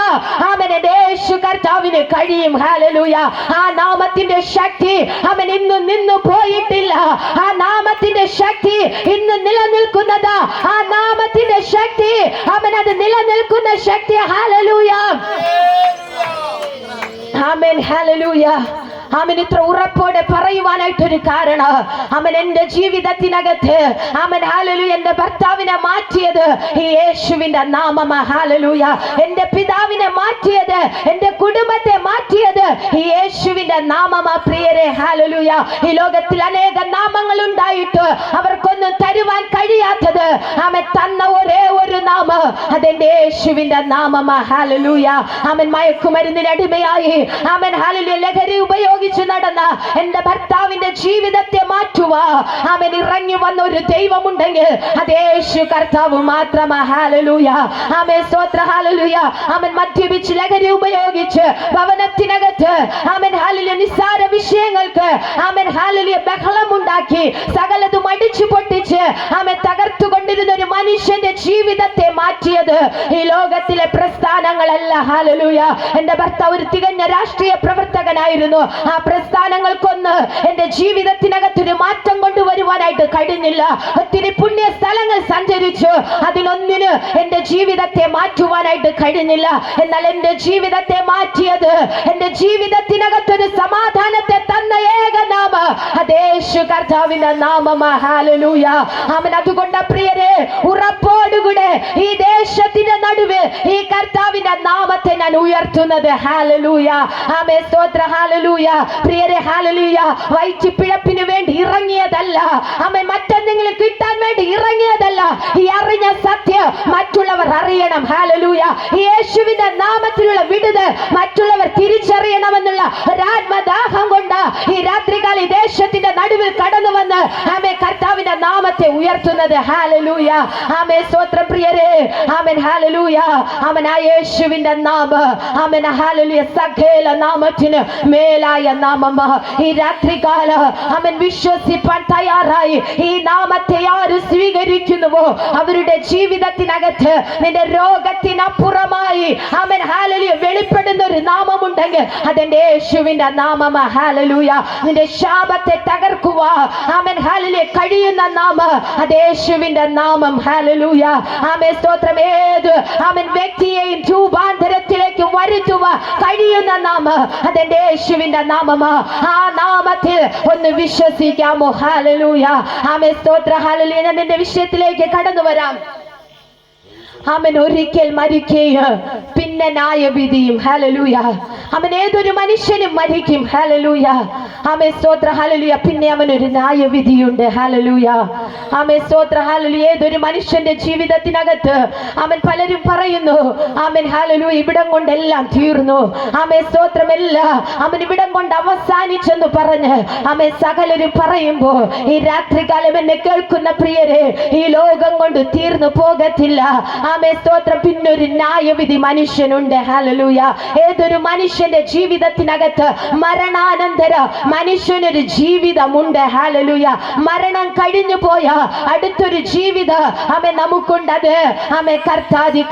ആമേൻ യേശു കർത്താവിന് കഴിയും. ഹല്ലേലൂയ. ആ നാമത്തിന്റെ ശക്തി അവൻ ഇന്നും നിന്നു പോയിട്ടില്ല. ആ നാമത്തിന്റെ ശക്തി ഇന്ന് നിലനിൽക്കുന്നതാ. ആ നാമത്തിന്റെ ശക്തി അവൻ അത് നിലനിൽക്കുന്ന ശക്തി. ഹല്ലേലൂയ. ആമേൻ. ഹല്ലേലൂയ. അവൻ ഇത്ര ഉറപ്പോടെ പറയുവാനായിട്ടൊരു കാരണം അവൻ എന്റെ ജീവിതത്തിനകത്ത് അവൻ ഹല്ലേലൂയ എന്റെ ഭർത്താവിനെ മാറ്റിയത് ഈ യേശുവിന്റെ നാമമാ. ഹല്ലേലൂയ. എന്റെ പിതാവിനെ മാറ്റിയത് എന്റെ കുടുംബത്തെ മാറ്റിയത് ഈ യേശുവിന്റെ നാമമാ. പ്രിയരെ ഹല്ലേലൂയ. ഈ ലോകത്തിൽ അനേക നാമങ്ങൾ ഉണ്ടായിട്ട് അവർക്കൊന്നും തരുവാൻ കഴിയാത്തത് അവൻ തന്ന ഒരേ ഒരു നാമം അതെന്റെ യേശുവിന്റെ നാമമാ. ഹല്ലേലൂയ. അവൻ മയക്കുമരുന്നിന് അടിമയായി അവൻ ഹല്ലേലൂയ ലഹരി ഉപയോഗിച്ചു നടന്ന എന്റെ ഭർത്താവിന്റെ ജീവിതത്തെ മാറ്റുക അവൻ ഇറങ്ങി വന്ന ഒരു ദൈവമുണ്ടെങ്കിൽ അത് യേശു കർത്താവ് മാത്രമാ. ഹല്ലേലൂയ. ആമേൻ. സ്തോത്രം. ഹല്ലേലൂയ. അവൻ മദ്യപിച്ച് ലഹരി ഉപയോഗിച്ച് ഭവനത്തിനകത്ത് അവൻ ഇല്ലാതാക്കി സകലതും അടിച്ചു പൊട്ടിച്ച് ആമേൻ തകർത്തുകൊണ്ടിരുന്ന ഒരു മനുഷ്യന്റെ ജീവിതത്തെ മാറ്റിയത് ഈ ലോകത്തിലെ പ്രസ്ഥാനങ്ങളല്ല. ഹല്ലേലൂയ. എന്റെ ഭർത്താവ് ഒരു തികഞ്ഞ രാഷ്ട്രീയ പ്രവർത്തകനായിരുന്നു. ആ പ്രസ്ഥാനങ്ങൾക്കൊന്ന് എന്റെ ജീവിതത്തിനകത്തൊരു മാറ്റം കൊണ്ടുവരുവാനായിട്ട് കഴിഞ്ഞില്ല. ഒത്തിരി പുണ്യ സ്ഥലങ്ങൾ സഞ്ചരിച്ചു, അതിലൊന്നിന് എന്റെ ജീവിതത്തെ മാറ്റുവാനായിട്ട് കഴിഞ്ഞില്ല. എന്നാൽ എന്റെ ജീവിതത്തെ മാറ്റിയത്, എന്റെ ജീവിതത്തിനകത്തൊരു സമാധാനത്തെ തന്ന ഏക നാമ അത് യേശു കർത്താവിന്റെ നാമം. ഹല്ലേലൂയ. ആമേൻ. അതുകൊണ്ട് പ്രിയരെ, ഉറപ്പോടുകൂടെ ഈ ദേശത്തിന്റെ നടുവിൽ ഈ കർത്താവിന്റെ നാമത്തെ ഞാൻ ഉയർത്തുന്നത്. ഹല്ലേലൂയ. ആമേൻ. സ്തോത്ര. ഹല്ലേലൂയ. പ്രിയരെ, ഹല്ലേലൂയ. വയറ്റിപ്പിഴപ്പിന് വേണ്ടി ഇറങ്ങിയതല്ല, ആമേൻ, മറ്റെന്തെങ്കിലും കിട്ടാൻ വേണ്ടി ഇറങ്ങിയതല്ല. ഈ അറിഞ്ഞ സത്യം മറ്റുള്ളവർ അറിയണം. ഹല്ലേലൂയ. യേശുവിന്റെ നാമത്തിലുള്ള വിടുതൽ മറ്റുള്ളവർ തിരിച്ചറിയണമെന്നുള്ള ഒരാത്മദാഹം കൊണ്ട് ഈ രാത്രികാല ഈ ദേശത്തിന്റെ നടുവിൽ കടന്നു വന്ന് ആമേൻ കർത്താവിന്റെ നാമത്തെ ഉയർത്തുന്നത്. ഹല്ലേലൂയ. ആമേൻ. സ്തോത്രം പ്രിയരെ. ആമേൻ. ഹല്ലേലൂയ. ആമേൻ. ആ യേശുവിന്റെ നാമം, ആമേൻ, ഹല്ലേലൂയ, സകല നാമത്തിന് മേലായ നാമം. ഈ രാത്രികാല ആമേൻ വിശ്വസിപ്പാൻ തയ്യാറായി ഈ നാമത്തെ ആര് സ്വീകരിക്കുന്നുവോ അവരുടെ ജീവിതത്തിനകത്ത് നിന്റെ രോഗത്തിനപ്പുറമായി ആമേൻ ഹല്ലേലൂയ വെളിപ്പെടുന്ന ഒരു നാമമുണ്ടെങ്കിൽ അതെന്റെ യേശുവിന്റെ നാമം. ഹല്ലേലൂയ. നിന്റെ ശാപത്തെ തകർക്കുക ആമേൻ ഹല്ലേലൂയ കഴിയുന്ന നാമം അത് യേശുവിന്റെ നാമം. ഹല്ലേലൂയ. ആമേൻ. സ്തോത്രം. ഏത് ആമേൻ വ്യക്തിയെയും രൂപാന്തരത്തിലേക്ക് വരുത്തുക കഴിയുന്ന നാമം അതെന്റെ യേശുവിന്റെ നാമം. ആ നാമത്തിൽ ഒന്ന് വിശ്വസിക്കാമോ? ഹല്ലേലൂയ. ആമേൻ. സ്തോത്ര. ഹല്ലേലൂയ. ഞാൻ നിന്റെ വിഷയത്തിലേക്ക് കടന്നു വരാം. അവൻ ഒരിക്കൽ മരിക്കുകയും പിന്നെ ന്യായവിധിയും. ഹല്ലേലൂയ. അവൻ ഏതൊരു മനുഷ്യനും മരിക്കും. ഹല്ലേലൂയ. ആമേൻ. സ്തോത്ര. ഹല്ലേലൂയ. പിന്നെ അവനൊരു ന്യായവിധിയുണ്ട്. ഹല്ലേലൂയ. ആമേൻ. സ്തോത്ര. ഹല്ലേലൂയ. ഏതൊരു മനുഷ്യന്റെ ജീവിതത്തിനകത്ത് അവൻ പലരും പറയുന്നു ആമേൻ ഹല്ലേലൂയ ഇവിടം കൊണ്ടെല്ലാം തീർന്നു, ആമേൻ സ്തോത്രമല്ല അവൻ ഇവിടം കൊണ്ട് അവസാനിച്ചെന്ന് പറഞ്ഞ് ആമേൻ സകലരും പറയുമ്പോ ഈ രാത്രികാലം എന്നെ കേൾക്കുന്ന പ്രിയരെ, ഈ ലോകം കൊണ്ട് തീർന്നു പോകത്തില്ല. ആമേൻ സ്തോത്രം. പിന്നൊരു ന്യായവിധി മനുഷ്യനുണ്ട്. ഹല്ലേലൂയ. ഏതൊരു മനുഷ്യന്റെ ജീവിതത്തിനകത്ത് മരണാനന്തര മനുഷ്യനൊരു ജീവിതമുണ്ട്. ഹല്ലേലൂയ. മരണം കഴിഞ്ഞു പോയ അടുത്തൊരു ജീവിതം ആമേൻ നമുക്കുണ്ട്. അത് ആമേൻ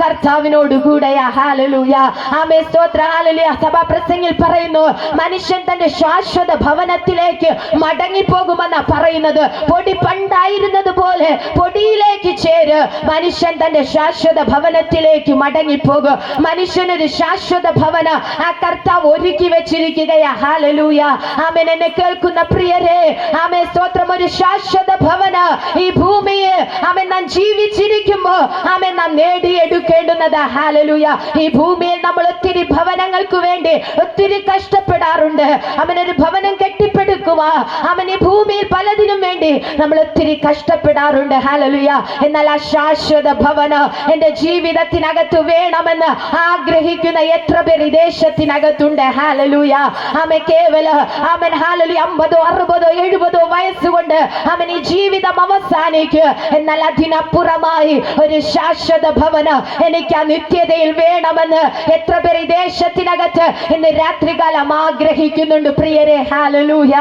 കർത്താവിനോട് കൂടെയാ. ഹല്ലേലൂയ. ആമേൻ സ്തോത്ര. ഹല്ലേലൂയ. സഭാപ്രസംഗിൽ പറയുന്നു മനുഷ്യൻ തന്റെ ശാശ്വത ഭവനത്തിലേക്ക് മടങ്ങി പോകുമെന്നാ പറയുന്നത്. പൊടി പണ്ടായിരുന്നത് പോലെ പൊടിയിലേക്ക് ചേര്. മനുഷ്യൻ തന്റെ ശാശ്വത ഭവനത്തിലേക്ക് മടങ്ങിപ്പോകും. മനുഷ്യനൊരു ശാശ്വത ഭവന ആ കർത്താവ് ഒരുക്കി വെച്ചിരിക്കുകയാ. ഹല്ലേലൂയ. ആമേൻ. എന്നെ കേൾക്കുന്ന പ്രിയരെ, ആമേൻ സ്തോത്രം. ഒരു ശാശ്വത ഭവന ഈ ഭൂമിയിൽ ആമേൻ നാം ജീവിച്ചിരിക്കുമ്പോ ആമേൻ നാം നേടിയെടുക്കേണ്ടുന്നത്. ഹല്ലേലൂയ. ഈ ഭൂമിയിൽ നമ്മൾ ഒത്തിരി ഭവനങ്ങൾക്ക് വേണ്ടി ഒത്തിരി കഷ്ടപ്പെടാറുണ്ട്. ആമേൻ ഒരു ഭവനം കെട്ടിപ്പടുക്കുക ആമേൻ ഈ ഭൂമിയിൽ പലതിനും വേണ്ടി നമ്മൾ ഒത്തിരി കഷ്ടപ്പെടാറുണ്ട്. ഹല്ലേലൂയ. എന്നാൽ ആ ശാശ്വത ഭവന എന്റെ ജീവിതത്തിനകത്ത് വേണമെന്ന് ആഗ്രഹിക്കുന്ന എത്ര പേർ ഈ ദേശത്തിനകത്തുണ്ട്. ഹല്ലേലൂയ. ആമേൻ കേവല ആമേൻ ഹല്ലേലൂയ 50, 60, 70 വയസ്സുകൊണ്ട് ആമേൻ ഈ ജീവിതം അവസാനിക്കും. എന്നാൽ അതിനപ്പുറമായി ഒരു ശാശ്വത ഭവന എനിക്ക് ആ നിത്യതയിൽ വേണമെന്ന് എത്ര പേർ ഈ ദേശത്തിനകത്ത് ഇന്ന് രാത്രികാലം ആഗ്രഹിക്കുന്നുണ്ട് പ്രിയരെ. ഹല്ലേലൂയ.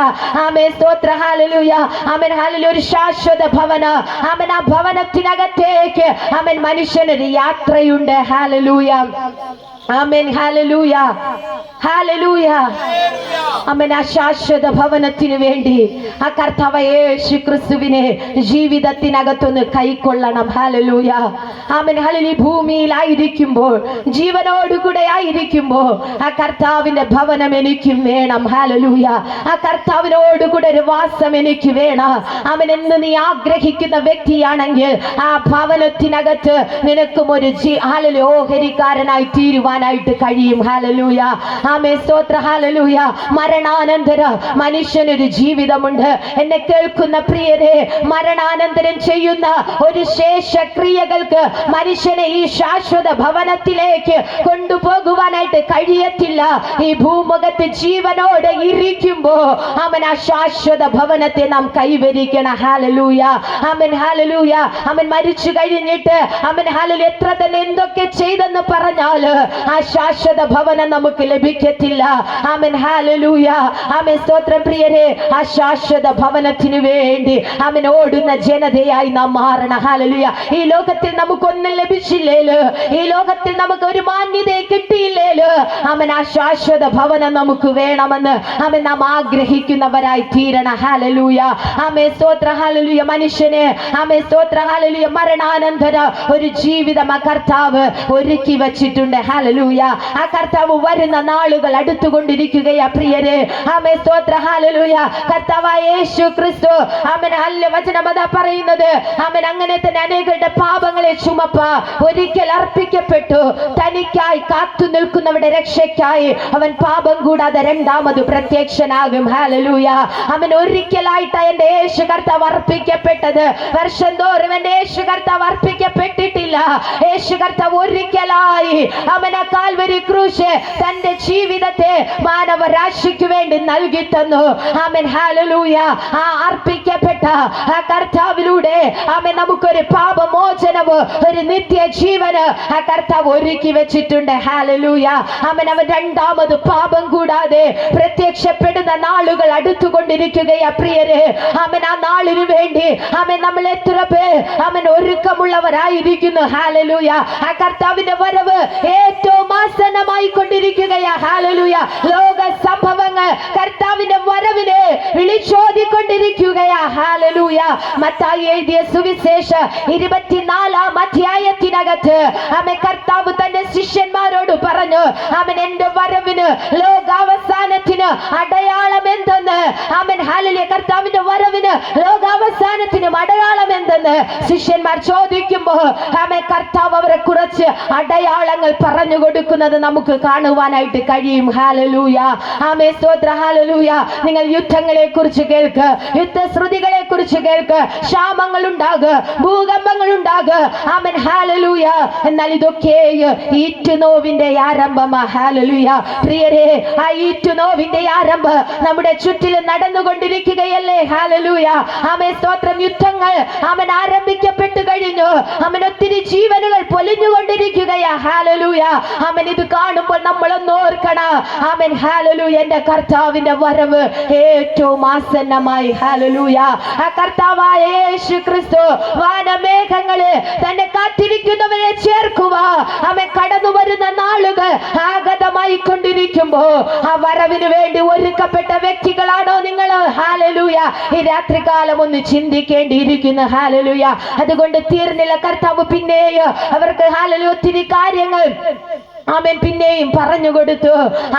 ആമേൻ സ്തോത്ര. ഹല്ലേലൂയ. Amen hallelujah. ഒരു ശാശ്വത ഭവന ആമേൻ ആ ഭവനത്തിനകത്തേക്ക് ആമേൻ മനുഷ്യനൊരു യാത്രയുണ്ട്. ഹല്ലേലൂയ. ആമേൻ. ഹല്ലേലൂയ. ഹല്ലേലൂയ. ആമേൻ. ആ ശാശ്വത ഭവനത്തിന് വേണ്ടി ആ കർത്താവ് യേശു ക്രിസ്തുവിനെ ജീവിതത്തിനകത്തൊന്ന് കൈക്കൊള്ളണം. ഹല്ലേലൂയ. ആമേൻ. ഹല്ലേലൂയ. ഭൂമിയിലായിരിക്കുമ്പോൾ ജീവനോടുകൂടെ ആയിരിക്കുമ്പോൾ ആ കർത്താവിന്റെ ഭവനം എനിക്കും വേണം. ഹല്ലേലൂയ. ആ കർത്താവിനോടുകൂടെ ഒരു വാസം എനിക്ക് വേണം. അവൻ എന്ന് നീ ആഗ്രഹിക്കുന്ന വ്യക്തിയാണെങ്കിൽ ആ ഭവനത്തിനകത്ത് നിനക്കും ഒരു ഓഹരിക്കാരനായി തീരുവാനായിട്ട് കഴിയും. ഹല്ലേലൂയ. ആമേൻ സ്തോത്ര. ഹല്ലേലൂയ. മരണാനന്തര മനുഷ്യനൊരു ജീവിതമുണ്ട്. എന്നെ കേൾക്കുന്ന പ്രിയരെ, മരണാനന്തരം ചെയ്യുന്ന ഒരു ശേഷക്രിയകൾക്ക് മനുഷ്യനെ ഈ ശാശ്വത ഭവനത്തിലേക്ക് കൊണ്ടുപോകുവാനായിട്ട് കഴിയത്തില്ല. ഈ ഭൂമുഖത്ത് ജീവനോടെ ഇരിക്കുമ്പോ അവൻ ആ ശാശ്വത ഭവനത്തെ നാം കൈവരിക്കണം. ഹല്ലേലൂയ. ആമേൻ. ഹല്ലേലൂയ. അവൻ മരിച്ചു കഴിഞ്ഞിട്ട് അവൻ ഹല്ലേലൂയ എത്ര തന്നെ എന്തൊക്കെ ചെയ്തെന്ന് പറഞ്ഞാല് ആ ശാശ്വത ഭവനം നമുക്ക് ലഭിക്കത്തില്ല. ആമേൻ, ഹല്ലേലൂയ. ആമേൻ, സ്തോത്രം പ്രിയരെ. ആ ശാശ്വത ഭവനത്തിന് വേണ്ടി ആമേൻ ഓടുന്ന ജനതയായി നാം മാറണം. ഹല്ലേലൂയ. ഈ ലോകത്തിൽ നമുക്കൊന്നും ലഭിച്ചില്ലേല്, ഈ ലോകത്തിൽ നമുക്ക് ഒരു മാന്യതയെ കിട്ടിയില്ലേല്, ആമേൻ ആ ശാശ്വത ഭവനം നമുക്ക് വേണമെന്ന് ആമേൻ നാം ആഗ്രഹിക്കുന്നവരായി തീരണം. ഹല്ലേലൂയ. ആമേൻ, സ്തോത്ര ഹല്ലേലൂയ. മനുഷ്യന് ആമേൻ സ്തോത്ര ഹല്ലേലൂയ മരണാനന്തര ഒരു ജീവിതം ആ കർത്താവ് ഒരുക്കി വച്ചിട്ടുണ്ട്. ഹല്ലേലൂയ. ആ കർത്താവ് വരുന്ന നാളുകൾ അടുത്തുകൊണ്ടിരിക്കുകയാ പ്രിയരെ. ആമേൻ, സ്തോത്ര ഹല്ലേലൂയ. കർത്താവായ യേശു ക്രിസ്തു ആമേൻ വചനം അതാ പറയുന്നത്. ആമേൻ, അങ്ങനെ തന്നെ അനേകരുടെ പാപങ്ങളെ ചുമപ്പ ഒരിക്കൽ അർപ്പിക്കപ്പെട്ടു. തനിക്കായി കാത്തു നിൽക്കുന്നവരുടെ രക്ഷയ്ക്കായി അവൻ പാപം കൂടാതെ രണ്ടാമത് പ്രത്യക്ഷനാകും. ഹല്ലേലൂയ. അവൻ ഒരിക്കലായിട്ട് എന്റെ യേശു കർത്താവ് അർപ്പിക്കപ്പെട്ടത്. വർഷം തോറും എന്റെ യേശു കർത്താവ് അർപ്പിക്കപ്പെട്ടിട്ടില്ല. യേശു കർത്താവ് ഒരിക്കലായി അവൻ ആ കാൽവരി ക്രൂശ് തന്റെ ജീവിതത്തെ മാനവരാശിക്ക് വേണ്ടി നൽകി തന്നു. ആമേൻ, ഹല്ലേലൂയ. ആ അർപ്പിക്കപ്പെട്ട ആ കർത്താവിലൂടെ ആമേൻ നമുക്കൊരു പാപമോചനവും ഒരു നിത്യ ജീവന് ആ കർത്താവ് ഒരുക്കി വെച്ചിട്ടുണ്ട്. ഹല്ലേലൂയ. ആമേൻ, അവൻ രണ്ടാമത് പാപം കൂടാതെ പ്രത്യക്ഷപ്പെടുന്ന നാളുകൾ അടുത്തുകൊണ്ടിരിക്കുകയാ പ്രിയരെ. ആമേൻ, ആ നാളിനു വേണ്ടി ആമേൻ നമ്മൾ എത്ര പേർ ആമേൻ ഒരുക്കമുള്ളവരായിരിക്കുന്നു. ഹല്ലേലൂയ. ആ കർത്താവിന്റെ വരവ് ഏറ്റവും ആസന്നമായി കൊണ്ടിരിക്കുകയാ. ഹല്ലേലൂയ. ലോക സംഭവങ്ങൾ കർത്താവിന്റെ വരവിനെ വിളിച്ചോതിക്കൊണ്ടിരിക്കുകയാ. ഹല്ലേലൂയ. മത്തായി എഴുതിയ സുവിശേഷം 24-ാം അധ്യായത്തിനകത്ത് ആമേൻ കർത്താവ് തന്റെ ശിഷ്യന്മാരോട് പറഞ്ഞു, ആമേൻ എന്റെ വരവിന് ലോകാവസാനത്തിന് അടയാളം എന്തെന്ന്. ആമേൻ, ഹല്ലേലൂയ. കർത്താവിന്റെ വരവിന് ലോകാവസാനത്തിനും അടയാളം എന്തെന്ന് ശിഷ്യന്മാർ ചോദിക്കുമ്പോൾ ആമേൻ കർത്താവ് അവരെ കുറച്ച് അടയാളങ്ങൾ പറഞ്ഞു കൊടുക്കുന്നത് നമുക്ക് കാണുവാനായിട്ട് കഴിയും. ഹല്ലേലൂയ. ആമേൻ, സ്തോത്ര ഹല്ലേലൂയ. നിങ്ങൾ യുദ്ധങ്ങളെ കുറിച്ച് കേൾക്ക്, യുദ്ധശ്രുതികളെ കുറിച്ച് കേൾക്ക്. ക്ഷാമങ്ങൾ ഉണ്ടാകുക, ഭൂകമ്പങ്ങൾ ഉണ്ടാകുക. ആമേൻ, ഹല്ലേലൂയ. എന്നാൽ ഇതൊക്കെ ഈറ്റുനോവിന്റെ ആരംഭമാ. ഹല്ലേലൂയ. പ്രിയരെ, ആ ഈറ്റുനോവിന്റെ ആരംഭം നമ്മുടെ ചുറ്റിലും നടന്നുകൊണ്ടിരിക്കുകയല്ലേ. ഹല്ലേലൂയ. ആമേൻ, സ്തോത്രം. യുദ്ധങ്ങൾ ആമേൻ ആരംഭിക്കപ്പെട്ടു കഴിഞ്ഞു. ആമേൻ, ഒത്തിരി ജീവനുകൾ പൊലിഞ്ഞുകൊണ്ടിരിക്കുകയാ. ഹല്ലേലൂയ. ആമേൻ, ഇത് കാണുമ്പോൾ നമ്മളൊന്ന് ഓർക്കണം. ആമേൻ, ഹല്ലേലൂയ. എന്റെ കർത്താവിന്റെ വരവ് ഏറ്റവും ആസന്നമായി. ഹല്ലേലൂയ. ആ കർത്താവായ യേശു ക്രിസ്തു വാനമേഘങ്ങള് തന്നെ കാത്തിരിക്കുന്നവരെ ചേർക്കുക. ആമേൻ, കടന്നു വരുന്ന നാളുകൾ ആഗതമായി കൊണ്ടിരിക്കുമ്പോ ആ വരവിന് വേണ്ടി ഒരുക്കപ്പെട്ട വ്യക്തികളാണോ നിങ്ങൾ? ഹല്ലേലൂയ. ഈ രാത്രികാലം ഒന്ന് ചിന്തിക്കേണ്ടിയിരിക്കുന്നു. ഹല്ലേലൂയ. അതുകൊണ്ട് തീർന്നില്ല. കർത്താവ് പിന്നെയും അവർക്ക് ഹല്ലേലൂയ ഒത്തിരി കാര്യങ്ങൾ ആമേൻ പിന്നെയും പറഞ്ഞു കൊടുത്തു.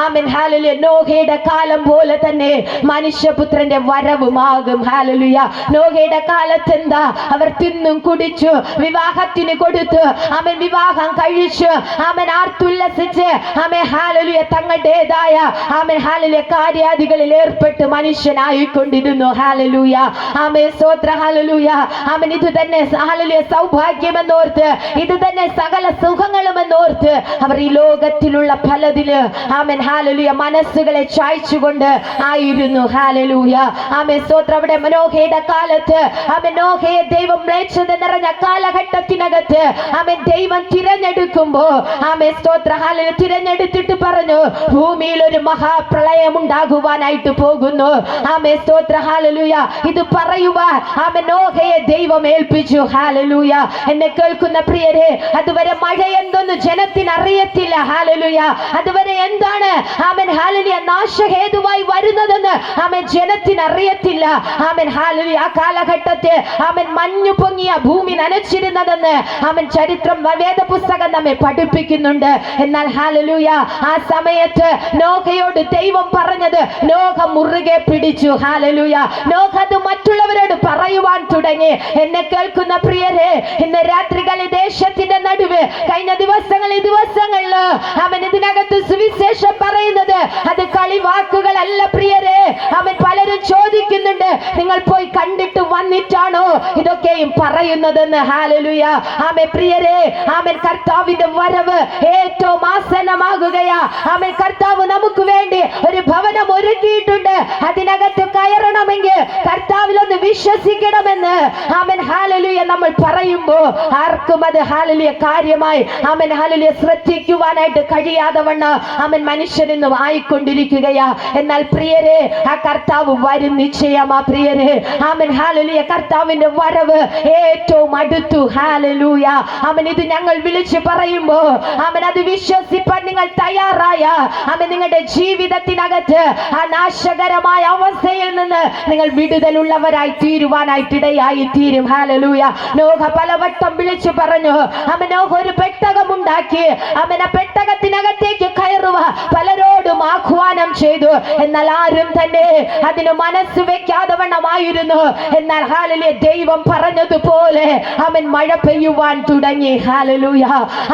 ആമേൻ, ഹല്ലേലൂയ. നോഹയുടെ കാലം പോലെ തന്നെ മനുഷ്യപുത്രന്റെ വരവുമാകും. ഹല്ലേലൂയ. നോഹയുടെ കാലത്ത് എന്താ? അവർ തിന്നും കുടിച്ചു, വിവാഹത്തിന് കൊടുത്തു, ആമേൻ വിവാഹം കഴിച്ചു, ആമേൻ ആർത്തുല്ലസിച്ച്, ആമേൻ ഹല്ലേലൂയ തങ്ങളുടേതായ ആമേൻ ഹല്ലേലൂയ കാര്യാദികളിൽ ഏർപ്പെട്ട് മനുഷ്യനായിക്കൊണ്ടിരുന്നു. ഹല്ലേലൂയ. ആമേൻ, സ്തോത്ര ഹല്ലേലൂയ. ആമേൻ, ഇത് തന്നെ ഹല്ലേലൂയ സൗഭാഗ്യമെന്നോർത്ത്, ഇത് തന്നെ സകല സുഖങ്ങളുമെന്നോർത്ത് അവർ ഈ ലോകത്തിലുള്ള പലതില് ആമേൻ ഹല്ലേലൂയ മനസ്സുകളെ ചായ്ച്ചുകൊണ്ട് ആയിരുന്നു. ഹല്ലേലൂയ. ആമേൻ, സ്തോത്രം. അവിടെ നോഹയുടെ കാലത്ത് ആമേൻ നോഹയെ ദൈവം മ്ലേച്ഛത നിറഞ്ഞ കാലഘട്ടത്തിനകത്ത് ആമേൻ ദൈവം തിരഞ്ഞെടുക്കുമ്പോ ആമേൻ സ്തോത്ര ഹല്ലേലൂയ തിരഞ്ഞെടുത്തിട്ട് പറഞ്ഞു, ഭൂമിയിൽ ഒരു മഹാപ്രളയം ഉണ്ടാകുവാനായിട്ട് പോകുന്നു. ആമേൻ, സ്തോത്ര ഹല്ലേലൂയ. ഇത് പറയുവാൻ ആമേൻ നോഹയെ ദൈവം ഏൽപ്പിച്ചു. ഹല്ലേലൂയ. എന്നെ കേൾക്കുന്ന പ്രിയരെ, അതുവരെ മഴ എന്തൊന്ന് ജനത്തിന് അറിയത്തില്ല. ഹല്ലേലൂയ. അതുവരെ എന്താണ് ആമേൻ ഹല്ലേലൂയ നാശഹേതുവായി വരുന്നതെന്ന് ആമേൻ ജനത്തിന് അറിയത്തില്ല. Amen hallelujah. ആ കാലഘട്ടത്തിൽ ആമേൻ മഞ്ഞു പൊങ്ങിയ ഭൂമി നനച്ചിരുന്നതെന്ന് ആമേൻ ചരിത്രം വേദപുസ്തകം നമ്മെ പഠിപ്പിക്കുന്നുണ്ട്. എന്നാൽ ഹല്ലേലൂയ ആ സമയത്ത് നോഹയോട് ദൈവം പറഞ്ഞത് നോഹ മുറുകെ പിടിച്ചു. ഹല്ലേലൂയ. നോഹ അത് മറ്റുള്ളവരോട് പറയുവാൻ തുടങ്ങി. എന്നെ കേൾക്കുന്ന പ്രിയരെ, ഇന്ന് രാത്രികളിൽ ദേശത്തിന്റെ നടുവ് കഴിഞ്ഞ ദിവസങ്ങളിൽ അവൻ ഇതിനകത്ത് സുവിശേഷം പറയുന്നത് അത് കളിവാക്കുകളല്ല പ്രിയരെ. അവൻ പലരും ചോദിക്കുന്നുണ്ട്, നിങ്ങൾ പോയി കണ്ടിട്ട് വന്നിട്ടാണോ ഇതൊക്കെയും പറയുന്നതെന്ന്. ഹല്ലേലൂയ. ആമേൻ പ്രിയരെ, ആമേൻ കർത്താവിന്റെ വരവ് ഏറ്റവും ആസന്നമാകുകയാ. ആമേൻ, കർത്താവ് നമുക്ക് വേണ്ടി ഒരു ഭവനം ഒരുക്കിയിട്ടുണ്ട്. അതിനകത്ത് കയറണമെങ്കിൽ കർത്താവിലൊന്ന് വിശ്വസിക്കണമെന്ന് ആമേൻ ഹല്ലേലൂയ നമ്മൾ പറയുമ്പോൾ ആർക്കും അത് ഹല്ലേലൂയ കാര്യമായി ആമേൻ ഹല്ലേലൂയ ശ്രദ്ധിക്കുവാനായിട്ട് കഴിയാതെ വണ്ണം ആമേൻ മനുഷ്യനെന്നും ആയിക്കൊണ്ടിരിക്കുകയാ. എന്നാൽ പ്രിയരെ, ആ കർത്താവ് വരും നിശ്ചയമാ പ്രിയരെ. ആമേൻ ഹല്ലേലൂയ കർത്താവിന്റെ വരവ് ഏറ്റവും അടുത്തു. ഹല്ലേലൂയ ആമേൻ. ഇത് ഞങ്ങൾ വിളിച്ചു പറയുമ്പോ ആമേൻ അത് വിശ്വസിപ്പാൻ നിങ്ങൾ തയ്യാറായ ആമേൻ നിങ്ങളുടെ ജീവിതത്തിനകത്ത് ആ നാശകരമായ അവസ്ഥയിൽ നിന്ന് നിങ്ങൾ വിടുതലുള്ളവരായി തീരുവാനായിട്ടിടയായി തീരും. ഹല്ലേലൂയ. നോഹ പലവട്ടം വിളിച്ചു പറഞ്ഞു. ആമേൻ നോഹ ഒരു പെട്ടകം ഉണ്ടാക്കി ആമേൻ ആ പെട്ടകത്തിനകത്തേക്ക് കയറുക പലരോടും ആഹ്വാനം ചെയ്തു. എന്നാൽ ആരും തന്നെ അതിന് മനസ്സ് വെക്കാതെ വണ്ണമായിരുന്നു. എന്നാൽ ഹല്ലേലൂയ ദൈവം പറഞ്ഞതുപോലെ ആമേൻ മഴ പെയ്യുവാൻ തുടങ്ങി. ഹല്ലേലൂയ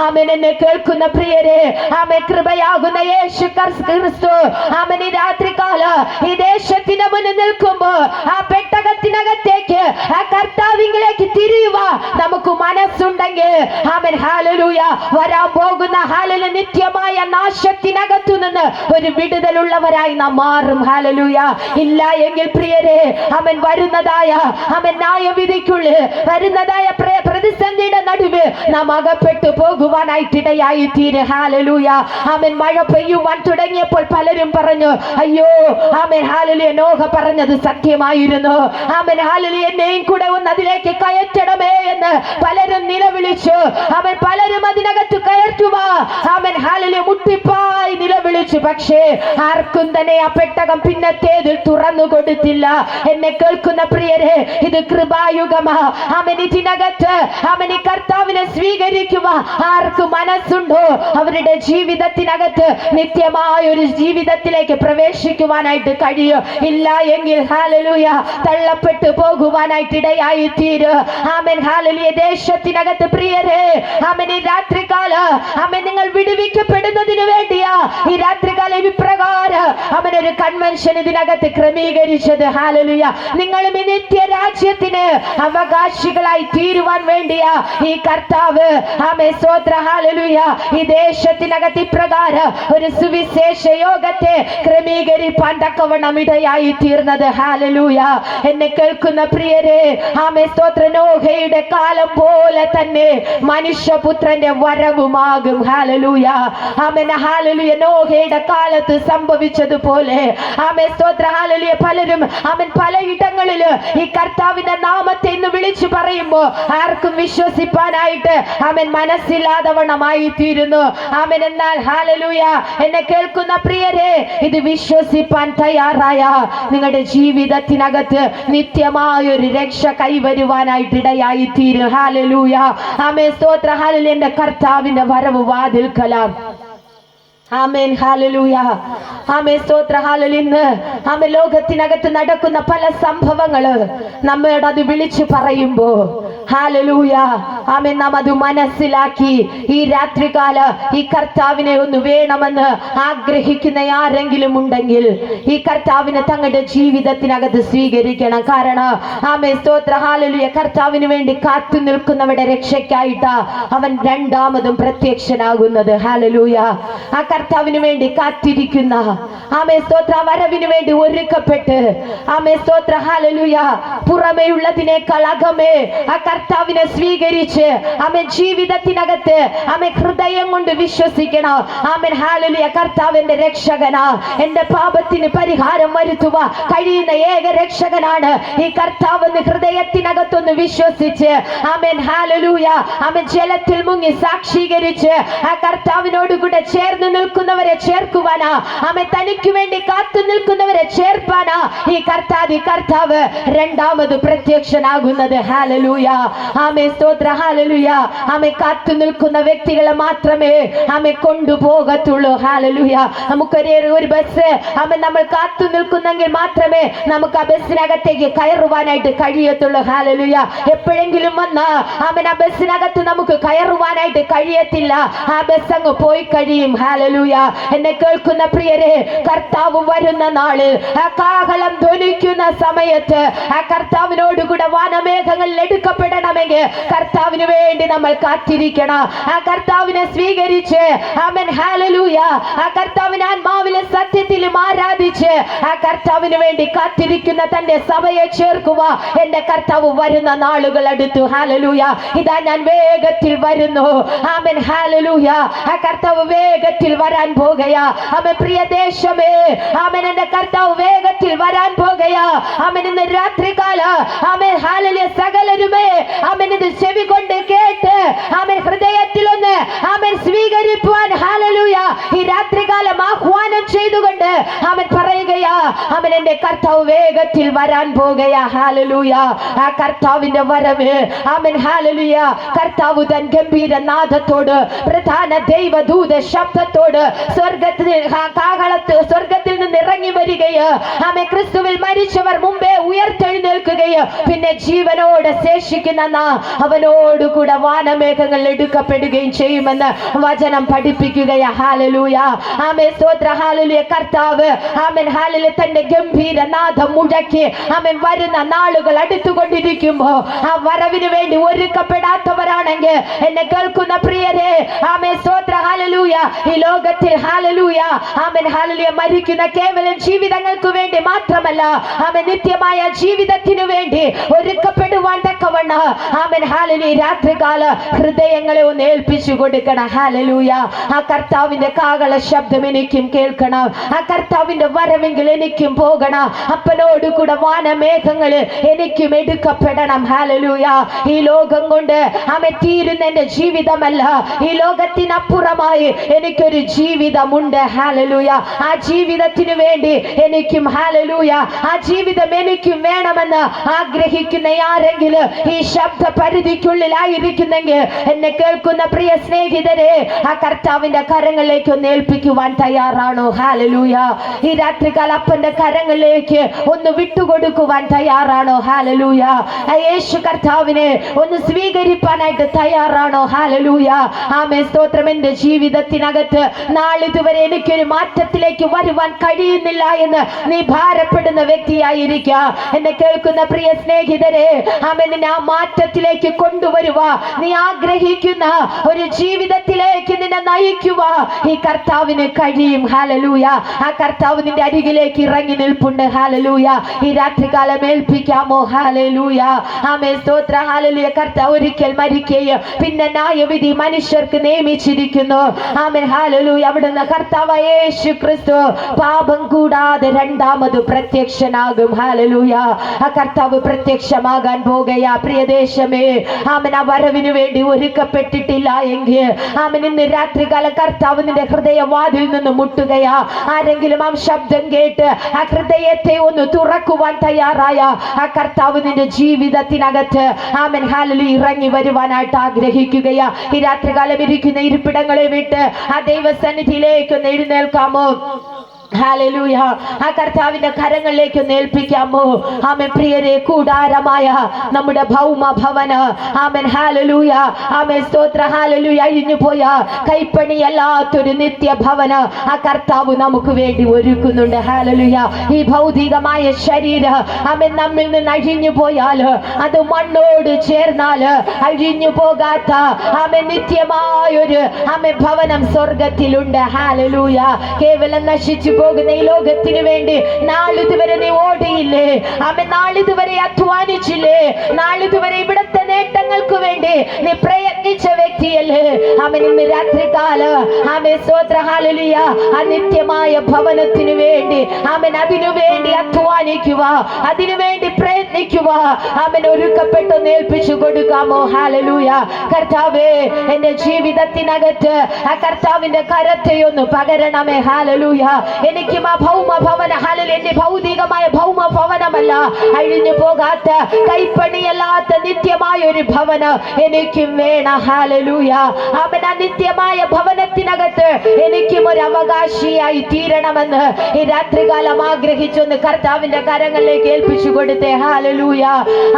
ആമേൻ. എന്നെ കേൾക്കുന്ന പ്രിയരെ, ആമേൻ കൃപയാകുന്ന യേശു ക്രിസ്തു ആമേൻ ഈ രാത്രികാല ഈ ദേശത്തിന് മുന്നിൽ നിൽക്കുമ്പോ ആ പെട്ടകത്തിനകത്തേക്ക് ആ കർത്താവിലേക്ക് തിരിയുക നമുക്ക് മനസ്സുണ്ടെങ്കിൽ ആമേൻ ഹല്ലേലൂയ വരാൻ പോകുന്ന ഹല്ലേലൂയ നിത്യമായ നാശത്തിനകത്തു നിന്ന് ഒരു വിടുതലുള്ളവരായി നാം മാറും. ഹല്ലേലൂയ. ഇല്ല എങ്കിൽ പ്രിയരെ, ആമേൻ വരുന്നതായ ആമേൻ ന്യായവിധിക്കുള്ളിൽ വരുന്നതായ പ്രതിസന്ധിയുടെ നടുവ് നാം അകപ്പെട്ടു പോകുവാനായിട്ടിടയായി തീരും. ഹല്ലേലൂയ ആമേൻ. മഴ പെയ്യുവാൻ തുടങ്ങിയപ്പോൾ പലരും പറഞ്ഞു, അയ്യോ ആമേൻ ഹല്ലേലൂയ നോഹ പറഞ്ഞത് സത്യമായിരുന്നു. ആമേൻ ഹല്ലേലൂയ എന്നെയും കൂടെ ഒന്ന് അതിലേക്ക് കയറ്റണമേ എന്ന് പലരും നിലവിളിച്ചു. ആമേൻ പലരും അതിനകത്ത് കയറ്റുക ആമേൻ ഹല്ലേലൂയ മുട്ടിപ്പായി നിലവിളിച്ചു. പക്ഷേ ആർക്കും തന്നെ ആ പെട്ടകം പിന്നത്തേതിൽ തുറന്നു കൊടുത്തില്ല. എന്നെ കേൾക്കുന്ന പ്രിയരെ, ഇത് കൃപായുഗമാ. ആമേൻ ഇതിനകത്ത് ആമേൻ ഈ കർത്താവിനെ സ്വീകരിക്കുക ആർക്ക് മനസ്സുണ്ടോ അവരുടെ ജീവിതത്തിനകത്ത് നിത്യമായ ഒരു ജീവിതത്തിലേക്ക് പ്രവേശിക്കുവാനായിട്ട് കഴിയും. ഇല്ല എങ്കിൽ ഹല്ലേലൂയ തള്ളപ്പെട്ടു പോകുവാനായിട്ട് ഇടയായി തീരും. Amen hallelujah. ദേശത്തിനകത്ത് പ്രിയരെ, ആമേൻ ഈ രാത്രികാല ആമേൻ നിങ്ങൾ വിടുവിക്കപ്പെടുന്നതിന് വേണ്ടിയാ ഈ രാത്രികാല ഇപ്രകാരം ആമേൻ ഒരു കൺവെൻഷൻ ഇതിനകത്ത് ക്രമീകരിച്ചത്. ഹല്ലേലൂയ. നിങ്ങളും ഈ നിത്യരാജ്യത്തിന് അവകാശികളായി തീരുവാൻ വേണ്ടിയാ ഈ കർത്താവ് ആമേൻ സ്തോത്ര ഹല്ലേലൂയ ഈ ദേശത്തിനകത്ത് ഇപ്രകാരം ഒരു സുവിശേഷ യോഗത്തെ ക്രമീകരിപ്പാൻ തക്കവണ്ണം ഇടയായി തീർന്നത്. ഹല്ലേലൂയ. എന്നെ കേൾക്കുന്ന പ്രിയരെ, ആമേൻ സ്തോത്ര നോഹയുടെ കാലം പോലെ തന്നെ മനുഷ്യപുത്രന്റെ വരവുമാകും. ഹല്ലേലൂയ. Amen hallelujah. നോഹയുടെ കാലത്ത് സംഭവിച്ചതുപോലെ ആമേൻ സ്തോത്ര ഹല്ലേലൂയ പലരും ആമേൻ പലയിടങ്ങളിൽ ഈ കർത്താവിന്റെ നാമത്തെ ഇന്ന് വിളിച്ചു പറയുമ്പോ ആർക്കും വിശ്വസിപ്പാനായിട്ട് ആമേൻ മനസ്സില്ലാതെ വണ്ണമായി തീരുന്നു. ആമേൻ. എന്നാൽ ഹല്ലേലൂയ എന്നെ കേൾക്കുന്ന പ്രിയരെ, ഇത് വിശ്വസിപ്പാൻ തയ്യാറായ നിങ്ങളുടെ ജീവിതത്തിനകത്ത് നിത്യമായ ഒരു രക്ഷ കൈവരുവാനായിട്ട് ഇടയായി തീരും. ഹല്ലേലൂയ. ആമേൻ സ്തോത്ര ഹല്ലേലൂയ. എന്റെ കർത്താവിന്റെ വരവ് വാതിൽക്കലാം. Amen hallelujah. ആമേൻ സ്തോത്ര ഹല്ലേലൂയ. ഇന്ന് ആമേൻ ലോകത്തിനകത്ത് നടക്കുന്ന പല സംഭവങ്ങള് നമ്മോട് അത് വിളിച്ചു പറയുമ്പോ ഹല്ലേലൂയ ആമേൻ നാം അത് മനസ്സിലാക്കി ഈ രാത്രികാല ഈ കർത്താവിനെ ഒന്ന് വേണമെന്ന് ആഗ്രഹിക്കുന്ന ആരെങ്കിലും ഉണ്ടെങ്കിൽ ഈ കർത്താവിനെ തങ്ങളുടെ ജീവിതത്തിനകത്ത് സ്വീകരിക്കണം. കാരണം ആമേൻ സ്തോത്ര ഹല്ലേലൂയ കർത്താവിന് വേണ്ടി കാത്തു നിൽക്കുന്നവരുടെ രക്ഷയ്ക്കായിട്ടാ അവൻ രണ്ടാമതും പ്രത്യക്ഷനാകുന്നത്. ഹല്ലേലൂയ. ആ കർത്താവിന് വേണ്ടി കാത്തിരിക്കുന്ന ആമേൻ സ്തോത്ര വരവിന് വേണ്ടി ഒരുക്കപ്പെട്ട് ആമേൻ സ്തോത്ര ഹല്ലേലൂയ പുറമേയുള്ളതിനേക്കാൾ അകമേ ആ കർത്താവിനെ സ്വീകരിച്ച് ആമേൻ ജീവിതത്തിനകത്ത് ആമേൻ ഹൃദയം കൊണ്ട് വിശ്വസിക്കണം. ആമേൻ ഹല്ലേലൂയ കർത്താവിന്റെ രക്ഷകനാ, എന്റെ പാപത്തിന് പരിഹാരം വരുത്തുക കഴിയുന്ന ഏക രക്ഷകനാണ് ഈ കർത്താവെന്ന് ഹൃദയത്തിനകത്തൊന്ന് വിശ്വസിച്ച് ആമേൻ ഹല്ലേലൂയ ആമേൻ ജലത്തിൽ മുങ്ങി സാക്ഷീകരിച്ച് ആ കർത്താവിനോട് കൂടെ ചേർന്ന് നിൽക്കുന്നവരെ ചേർക്കുവാനാ, ആമേൻ തനിക്ക് വേണ്ടി കാത്തു നിൽക്കുന്നവരെ ചേർപ്പാനാ ഈ കർത്താവ് രണ്ടാമത് പ്രത്യക്ഷനാകുന്നത്. ഹല്ലേലൂയ. ആമേൻ സ്തോത്ര ഹല്ലേലൂയ. ആമേൻ കാത്തു നിൽക്കുന്ന വ്യക്തികളെ മാത്രമേ ആമേൻ കൊണ്ടുപോകത്തുള്ളൂ. ഹല്ലേലൂയ. നമുക്കൊരു ബസ് ആമേൻ നമ്മൾ കാത്തു നിൽക്കുന്നെങ്കിൽ മാത്രമേ നമുക്ക് ആ ബസ്സിനകത്തേക്ക് കയറുവാനായിട്ട് കഴിയത്തുള്ളൂ. ഹല്ലേലൂയ. എപ്പോഴെങ്കിലും വന്ന് ആമേൻ ആ ബസ്സിനകത്ത് നമുക്ക് കയറുവാനായിട്ട് കഴിയത്തില്ല. ആ ബസ് അങ്ങ് പോയി കഴിയും. ഹല്ലേലൂയ. എന്നെ കേൾക്കുന്ന പ്രിയരെ, കർത്താവ് വരുന്ന നാളിൽ ആ കാഹളം ധ്വനിക്കുന്ന സമയത്ത് ആ കർത്താവിനോട് കൂടെ വാനമേഘങ്ങളിൽ എടുക്കപ്പെടണമെങ്കിൽ കർത്താവ് കർത്താവിന് വേണ്ടി നമ്മൾ കാത്തിരിക്കണം. ആ കർത്താവിനെ സ്വീകരിച്ച് ആമേൻ ഹല്ലേലൂയ ആ കർത്താവിനെ ആത്മാവിലെ സത്യത്തിലും ആരാധിച്ച് ആ കർത്താവിന് വേണ്ടി കാത്തിരിക്കുന്ന തന്റെ സഭയെ ചേർക്കുക. എന്റെ കർത്താവ് വരുന്ന നാളുകൾ അടുത്തു. ഹല്ലേലൂയ. ഇതാ ഞാൻ വേഗത്തിൽ വരുന്നു. Amen hallelujah. ആ കർത്താവ് വേഗത്തിൽ വരാൻ പോകുകയാ. ആമേൻ പ്രിയ ദേശമേ, ആമേൻ എന്റെ കർത്താവ് വേഗത്തിൽ വരാൻ പോകുകയാ. ആമേൻ ഇന്ന് രാത്രികാല ആമേൻ ഹല്ലേലൂയ സകലരുമേ ആമേൻ ഇത് ചെവി കൊണ്ട് കേട്ട് ആമേൻ ഹൃദയത്തിൽ ഒന്ന് ആമേൻ സ്വീകരിപ്പാൻ ഹല്ലേലൂയ ഈ രാത്രികാലം ആഹ്വാനം ചെയ്തുകൊണ്ട് ആമേൻ പറയുകയാ. ആമേൻ എന്റെ കർത്താവ് വേഗത്തിൽ വരാൻ പോകുകയാ. ഹല്ലേലൂയ. ആ കർത്താവിന്റെ വരവ് ആമേൻ ഹല്ലേലൂയ കർത്താവ് തൻ ഗംഭീര നാദത്തോട് പ്രധാന ദൈവദൂത ശബ്ദത്തോട് സ്വർഗത്തിൽ നിന്ന് ഇറങ്ങി വരികയോ ആമേൻ ക്രിസ്തുവിൽ മരിച്ചവർ മുമ്പേ ഉയർത്തെഴുന്നേൽക്കുകയോ പിന്നെ ജീവനോടെ ശേഷിക്കുന്ന അവനോടുകൂടെ വാനമേഘങ്ങൾ എടുക്കപ്പെടുകയും ചെയ്യുമെന്ന് വചനം പഠിപ്പിക്കുകയാ. ഹല്ലേലൂയ. ആമേൻ സ്തോത്ര. ഹല്ലേലൂയ. കർത്താവ് ആമേൻ ഹല്ലേലൂയ തന്റെ ഗംഭീര നാദം മുഴക്കി ആമേൻ വരുന്ന നാളുകൾ അടുത്തുകൊണ്ടിരിക്കുമ്പോ ആ വരവിന് വേണ്ടി ഒരുക്കപ്പെടാത്തവരാണെങ്കിൽ എന്നെ കേൾക്കുന്ന പ്രിയരെ ആമേൻ സ്തോത്ര. ഹല്ലേലൂയ. ഈ ലോകത്തിൽ ഹല്ലേലൂയ ആമേൻ ഹല്ലേലൂയ മരിക്കുന്ന കേവലം ജീവിതങ്ങൾക്ക് വേണ്ടി മാത്രമല്ല ആമേൻ നിത്യമായ ജീവിതത്തിനു വേണ്ടി ഒരുക്കപ്പെടുവാൻ തക്കവണ്ണം ആമേൻ ഹല്ലേലൂയ രാത്രികാല ഹൃദയങ്ങളെ ഒന്ന് ഏൽപ്പിച്ചു കൊടുക്കണം. ഹല്ലേലൂയ. ആ കർത്താവിന്റെ കാഹള ശബ്ദം എനിക്കും കേൾക്കണം. ആ കർത്താവിന്റെ വരവെങ്കിൽ എനിക്കും പോകണം. അപ്പനോട് കൂടെ വാനമേഘങ്ങള് എനിക്കും എടുക്കപ്പെടണം. ഹല്ലേലൂയ. ഈ ലോകം കൊണ്ട് ആമേൻ തീരുന്ന എന്റെ ജീവിതമല്ല. ഈ ലോകത്തിനപ്പുറമായി എനിക്കൊരു ജീവിതമുണ്ട്. ഹല്ലേലൂയ. ആ ജീവിതത്തിന് വേണ്ടി എനിക്കും ഹല്ലേലൂയ ആ ജീവിതം എനിക്കും വേണമെന്ന് ആഗ്രഹിക്കുന്ന ആരെങ്കിലും ഈ ശബ്ദ പരിധിക്കുള്ളിലായിരിക്കുന്നെങ്കിൽ എന്നെ കേൾക്കുന്ന പ്രിയ സ്നേഹിതരെ ആ കർത്താവിന്റെ കരങ്ങളിലേക്ക് ഒന്ന് ഏൽപ്പിക്കുവാൻ തയ്യാറാണോ? ഹല്ലേലൂയ. ഈ രാത്രികാല അപ്പന്റെ കരങ്ങളിലേക്ക് ഒന്ന് വിട്ടുകൊടുക്കുവാൻ തയ്യാറാണോ? ഹല്ലേലൂയ. യേശു കർത്താവിനെ ഒന്ന് സ്വീകരിപ്പാനായിട്ട് തയ്യാറാണോ? ഹല്ലേലൂയ. ആമേൻ സ്തോത്രം. എന്റെ ജീവിതത്തിനകത്ത് നാളിതുവരെ എനിക്കൊരു മാറ്റത്തിലേക്ക് വരുവാൻ കഴിയുന്നില്ല എന്ന് നീ ഭാരപ്പെടുന്ന വ്യക്തിയായിരിക്കുക. എന്നെ കേൾക്കുന്ന പ്രിയ സ്നേഹിതരെ ആമേൻ നിന്നെ ആ മാറ്റത്തിലേക്ക് കൊണ്ടുവരുക, നീ ആഗ്രഹിക്കുന്ന ഒരു ജീവിതത്തിലേക്ക് നിന്നെ നയിക്കുക ഈ കർത്താവിന് കഴിയും. ഹല്ലേലൂയ. ആ കർത്താവ് നിന്റെ അരികിലേക്ക് ഇറങ്ങി നിൽപ്പുണ്ട്. ഹല്ലേലൂയ. ഈ രാത്രികാലം ഏൽപ്പിക്കാമോ? ഹല്ലേലൂയ. ആമേൻ സ്തോത്ര. ഹല്ലേലൂയ. കർത്താവ് ഒരിക്കൽ മരിക്കുകയും പിന്നെ ന്യായവിധി മനുഷ്യർക്ക് നിയമിച്ചിരിക്കുന്നു. Amen hallelujah. അവിടുന്ന് കർത്താവ് യേശു ക്രിസ്തു പാപം കൂടാതെ രണ്ടാമത് പ്രത്യക്ഷനാകും. ഹല്ലേലൂയ. ആ കർത്താവ് പ്രത്യക്ഷമാകാൻ പോകുകയാ. പ്രിയദേശമേ ആമേൻ ആ വരവിന് വേണ്ടി ഒരുക്കപ്പെട്ടിട്ടില്ല എങ്കിൽ ആമേൻ ഇന്ന് രാത്രികാല കർത്താവ് നിന്റെ ഹൃദയവാതിൽ നിന്ന് മുട്ടുകയാ. ആരെങ്കിലും ആ ശബ്ദം കേട്ട് ആ ഹൃദയത്തെ ഒന്ന് തുറക്കുവാൻ തയ്യാറായ ആ കർത്താവ് നിന്റെ ജീവിതത്തിനകത്ത് ആമേൻ ഹല്ലേലൂയ ഇറങ്ങി വരുവാനായിട്ട് ആഗ്രഹിക്കുകയാ. ഈ രാത്രികാലം ഇരിക്കുന്ന ഇരിപ്പിടങ്ങളെ വിട്ട് ആ ദൈവസന്നിധിയിലേക്ക് ഒന്ന് എഴുന്നേൽക്കാമോ? ഹല്ലേലൂയ. ആ കർത്താവിന്റെ കരങ്ങളിലേക്ക് ഏൽപ്പിക്കാമോ? ആമേൻ പ്രിയരെ, കൂടാരമായ നമ്മുടെ ഭൗമ ഭവന ആമേൻ ഹല്ലേലൂയ ആമേൻ സ്തോത്ര. ഹല്ലേലൂയ. അഴിഞ്ഞു പോയ കൈപ്പണിയല്ലാത്തൊരു നിത്യഭവന ആ കർത്താവ് നമുക്ക് വേണ്ടി ഒരുക്കുന്നുണ്ട്. ഹല്ലേലൂയ. ഈ ഭൗതികമായ ശരീരം ആമേൻ നമ്മിൽ നിന്ന് അഴിഞ്ഞു പോയാൽ അത് മണ്ണോട് ചേർന്നാൽ അഴിഞ്ഞു പോകാത്ത ആമേൻ നിത്യമായൊരു ആമേൻ ഭവനം സ്വർഗത്തിലുണ്ട്. ഹല്ലേലൂയ. കേവലം നശിച്ചു പോകുന്ന ഈ ലോകത്തിന് വേണ്ടി നാളിതുവരെ നീ ഓടിയില്ലേ? ആമേൻ നാളിതുവരെ അധ്വാനിച്ചില്ലേ? നാളിതുവരെ ഇവിടത്തെ നേട്ടങ്ങൾക്ക് വേണ്ടി നീ പ്രയത്നിച്ച വ്യക്തിയല്ലേ? ആമേൻ ഇന്ന് രാത്രികാല ആമേൻ സ്തോത്ര. ഹല്ലേലൂയ. ആ നിത്യമായ ഭവനത്തിന് വേണ്ടി ആമേൻ അതിനു വേണ്ടി അധ്വാനിക്കുക, അതിനു വേണ്ടി പ്രയത്നിക്കുക. ആമേൻ ഒരുക്കപ്പെട്ടൊന്ന് ഏൽപ്പിച്ചു കൊടുക്കാമോ? ഹല്ലേലൂയ. കർത്താവേ, എന്റെ ജീവിതത്തിനകത്ത് ആ കർത്താവിന്റെ കരത്തെ ഒന്ന് പകരണമേ. ഹല്ലേലൂയ. എനിക്കും ആ ഭൗമ ഭവന ഹല്ലേലൂയ എന്റെ ഭൗതികമായ ഭൗമ ഭവനമല്ല, അഴിഞ്ഞു പോകാത്ത കൈപ്പണിയല്ലാത്ത നിത്യമായ ഒരു ഭവനം എനിക്കും വേണം. ഹല്ലേലൂയ. ആമേൻ. ആ നിത്യമായ ഭവനത്തിനകത്ത് എനിക്കും ഒരു അവകാശിയായി തീരണമെന്ന് ഈ രാത്രികാലം ആഗ്രഹിച്ചൊന്ന് കർത്താവിന്റെ കരങ്ങളിലേക്ക് ഏൽപ്പിച്ചു കൊടുത്തേ. ഹല്ലേലൂയ.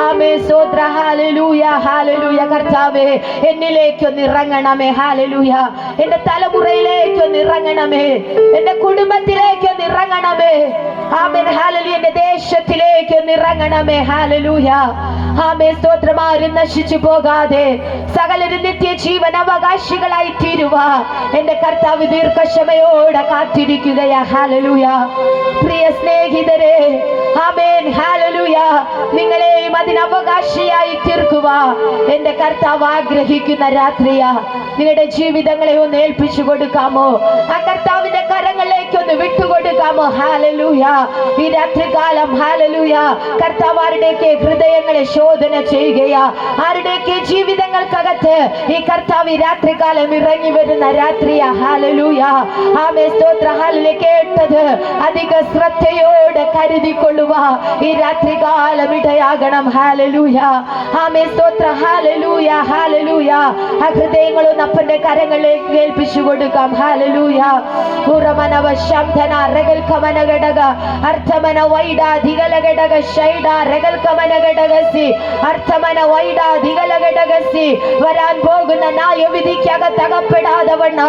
ആമേൻ സ്തോത്ര. ഹല്ലേലൂയ. ഹല്ലേലൂയ. കർത്താവേ, എന്നിലേക്കൊന്ന് ഇറങ്ങണമേ. ഹല്ലേലൂയ. എന്റെ തലമുറയിലേക്കൊന്ന് ഇറങ്ങണമേ. എന്റെ കുടുംബത്തിലേക്കൊന്ന് ഇറങ്ങണമേ. ആമേൻ. ഹല്ലേലൂയ. എന്റെ ദേശത്തിലേക്കൊന്ന് ഇറങ്ങണമേ. ഹല്ലേലൂയ. ആമേ സ്തോത്രം. ആരും നശിച്ചു പോകാതെ സകലരും നിത്യജീവൻ അവകാശികളായി തീരുവാ എന്റെ കർത്താവ് ദീർഘക്ഷമയോടെ കാത്തിരിക്കുകയാ. ഹല്ലേലൂയ. പ്രിയ സ്നേഹിതരെ, ആമേൻ, ഹല്ലേലൂയ. നിങ്ങളെയും അതിനവകാശിയായി തീർക്കുക എന്റെ കർത്താവ് ആഗ്രഹിക്കുന്ന രാത്രിയാ. നിങ്ങളുടെ ജീവിതങ്ങളെ ഒന്ന് ഏൽപ്പിച്ചു കൊടുക്കാമോ? ആ കർത്താവിന്റെ കരങ്ങളിലേക്ക് ഒന്ന് വിട്ടുകൊടുക്കാമോ? ഹല്ലേലൂയ. ഈ രാത്രികാലം ഹല്ലേലൂയ കർത്താവ് ആരുടെയൊക്കെ ഹൃദയങ്ങളെ ശോധന ചെയ്യുകയാ. ആരുടെയൊക്കെ ജീവിതങ്ങൾക്കകത്ത് ഈ കർത്താവ് ഈ രാത്രികാലം ഇറങ്ങി വരുന്ന രാത്രിയാ. ഹല്ലേലൂയ. ആമേൻ സ്തോത്ര. ഹല്ലേലൂയ. കേട്ടത് അധിക ശ്രദ്ധയോടെ കരുതിക്കൊള്ളുക. ഈ രാത്രികാലം ഇടയാകണം. ഹല്ലേലൂയ. ആമേൻ സ്തോത്ര. ഹല്ലേലൂയ. ഹല്ലേലൂയ. ആ ഹൃദയങ്ങളൊന്ന് അപ്പന്റെ കരങ്ങളിലേക്ക് ഏൽപ്പിച്ചു കൊടുക്കാം. ഹല്ലേലൂയ. ഉറമനവ ശബ്ദന റഗൽ കമന ഘടക അർത്ഥമന വൈഡ ധിഗല ഘടക ശൈഡ റഗൽ കമന ഘടകസി അർത്ഥമന വൈഡ ധിഗല ഘടകസി. വരാൻ പോകുന്ന ന്യായവിധിക്കകത്തകപ്പെടാതെ വണ്ണ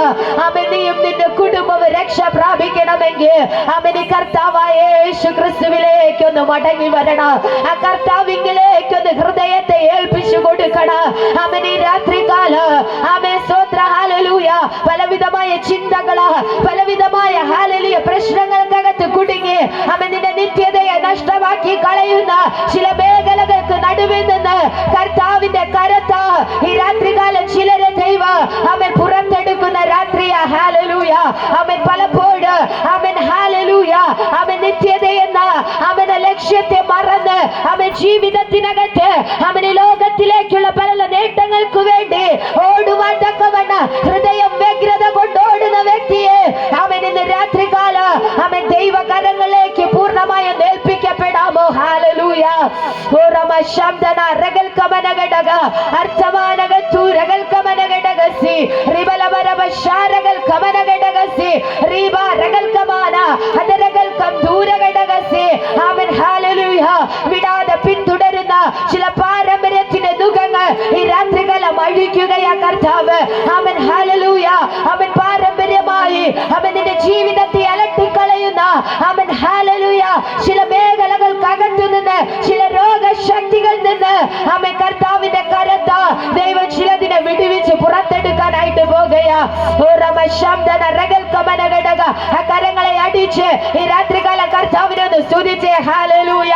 ആമേൻ നീയും നിന്റെ കുടുംബവും രക്ഷ പ്രാപിക്കണമെങ്കിൽ ആമേൻ കർത്താവായ യേശു ക്രിസ്തുവിലേക്ക് ഒന്ന് മടങ്ങി വരണം. ആ കർത്താവിലേക്ക് ഒന്ന് ഹൃദയത്തെ ഏൽപ്പിച്ചു കൊടുക്കണം. ആമേൻ ഈ രാത്രികാലം ആമേൻ സ്തോത്ര. ഹല്ലേലൂയ. പലവിധമായ ചിന്തകള്, പലവിധമായ ഹല്ലേലൂയ പ്രശ്നങ്ങൾക്കകത്ത് കുടുങ്ങി ആമേൻ നിന്റെ നിത്യതയെ നഷ്ടമാക്കി കളയുന്ന ചില മേഖലകൾക്ക് നടുവിൽ നിന്ന് കർത്താവിന്റെ കരത്ത് ഈ രാത്രികാലം ചിലരെ ദൈവം ആമേൻ പുറത്തെടുക്കുന്ന രാത്രിയാ. ഹല്ലേലൂയ. ആമേൻ പലപ്പോഴും ആമേൻ ഹല്ലേലൂയ ആമേൻ നിത്യതയെന്ന ആമേൻ ലക്ഷ്യത്തെ മറന്ന് ആമേൻ ജീവിതത്തിനകത്ത് ആമേൻ ലോകത്തിലേക്കുള്ള പല നേട്ടങ്ങൾക്ക് വേണ്ടി ഓടുവാൻ തക്കവണ്ണ ഹൃദയം വ്യഗ്രത കൊണ്ടോടുന്ന വ്യക്തിയെ ആമേൻ ഇന്ന് രാത്രികാല ആമേൻ ദൈവകരങ്ങളിലേക്ക് പൂർണ്ണമായി ഏൽപ്പിക്കപ്പെടാമോ? ഹല്ലേലൂയ. ഓരമ ശബ്ദന റഗൽ കമന ഘടക അർത്ഥമാനക തുരഗൽ കമന ഘടകസി റിബലവരവ ശാരഗൽ കമന ഘടകസി റിബ റഗൽ കമാന അതരഗൽ കം ദൂര ഘടകസി. Amen hallelujah. വിടാതെ പിന്തുടരുന്ന ചില പാരമ്പര്യത്തിന്റെ ദുഃഖങ്ങൾ ഈ രാത്രികാലം അഴിക്കുകയാ കർത്താവ്. Amen hallelujah. ആമേൻ പാരമ്പര്യമായി ആമേൻ നിന്റെ ജീവിതത്തെ അലട്ടിക്കളയുന്ന ആമേൻ ഹല്ലേലൂയ ചില മേഖലകൾക്കകത്തു നിന്ന് ചില രോഗശക്തികളിൽ നിന്ന് ആമേൻ കർത്താവിന്റെ കരത്ത ദൈവം ചിലതിനെ വിടുവിച്ച് പുറത്തെടുക്കാനായിട്ട് പോകുകയാ. ഓരമ ശബ്ദന റഗൽ കമന ഘടക ആ കരങ്ങളെ അടിച്ച് ഈ രാത്രികാല കർത്താവിനെ ഒന്ന് സ്തുതിച്ചേ. ഹല്ലേലൂയ.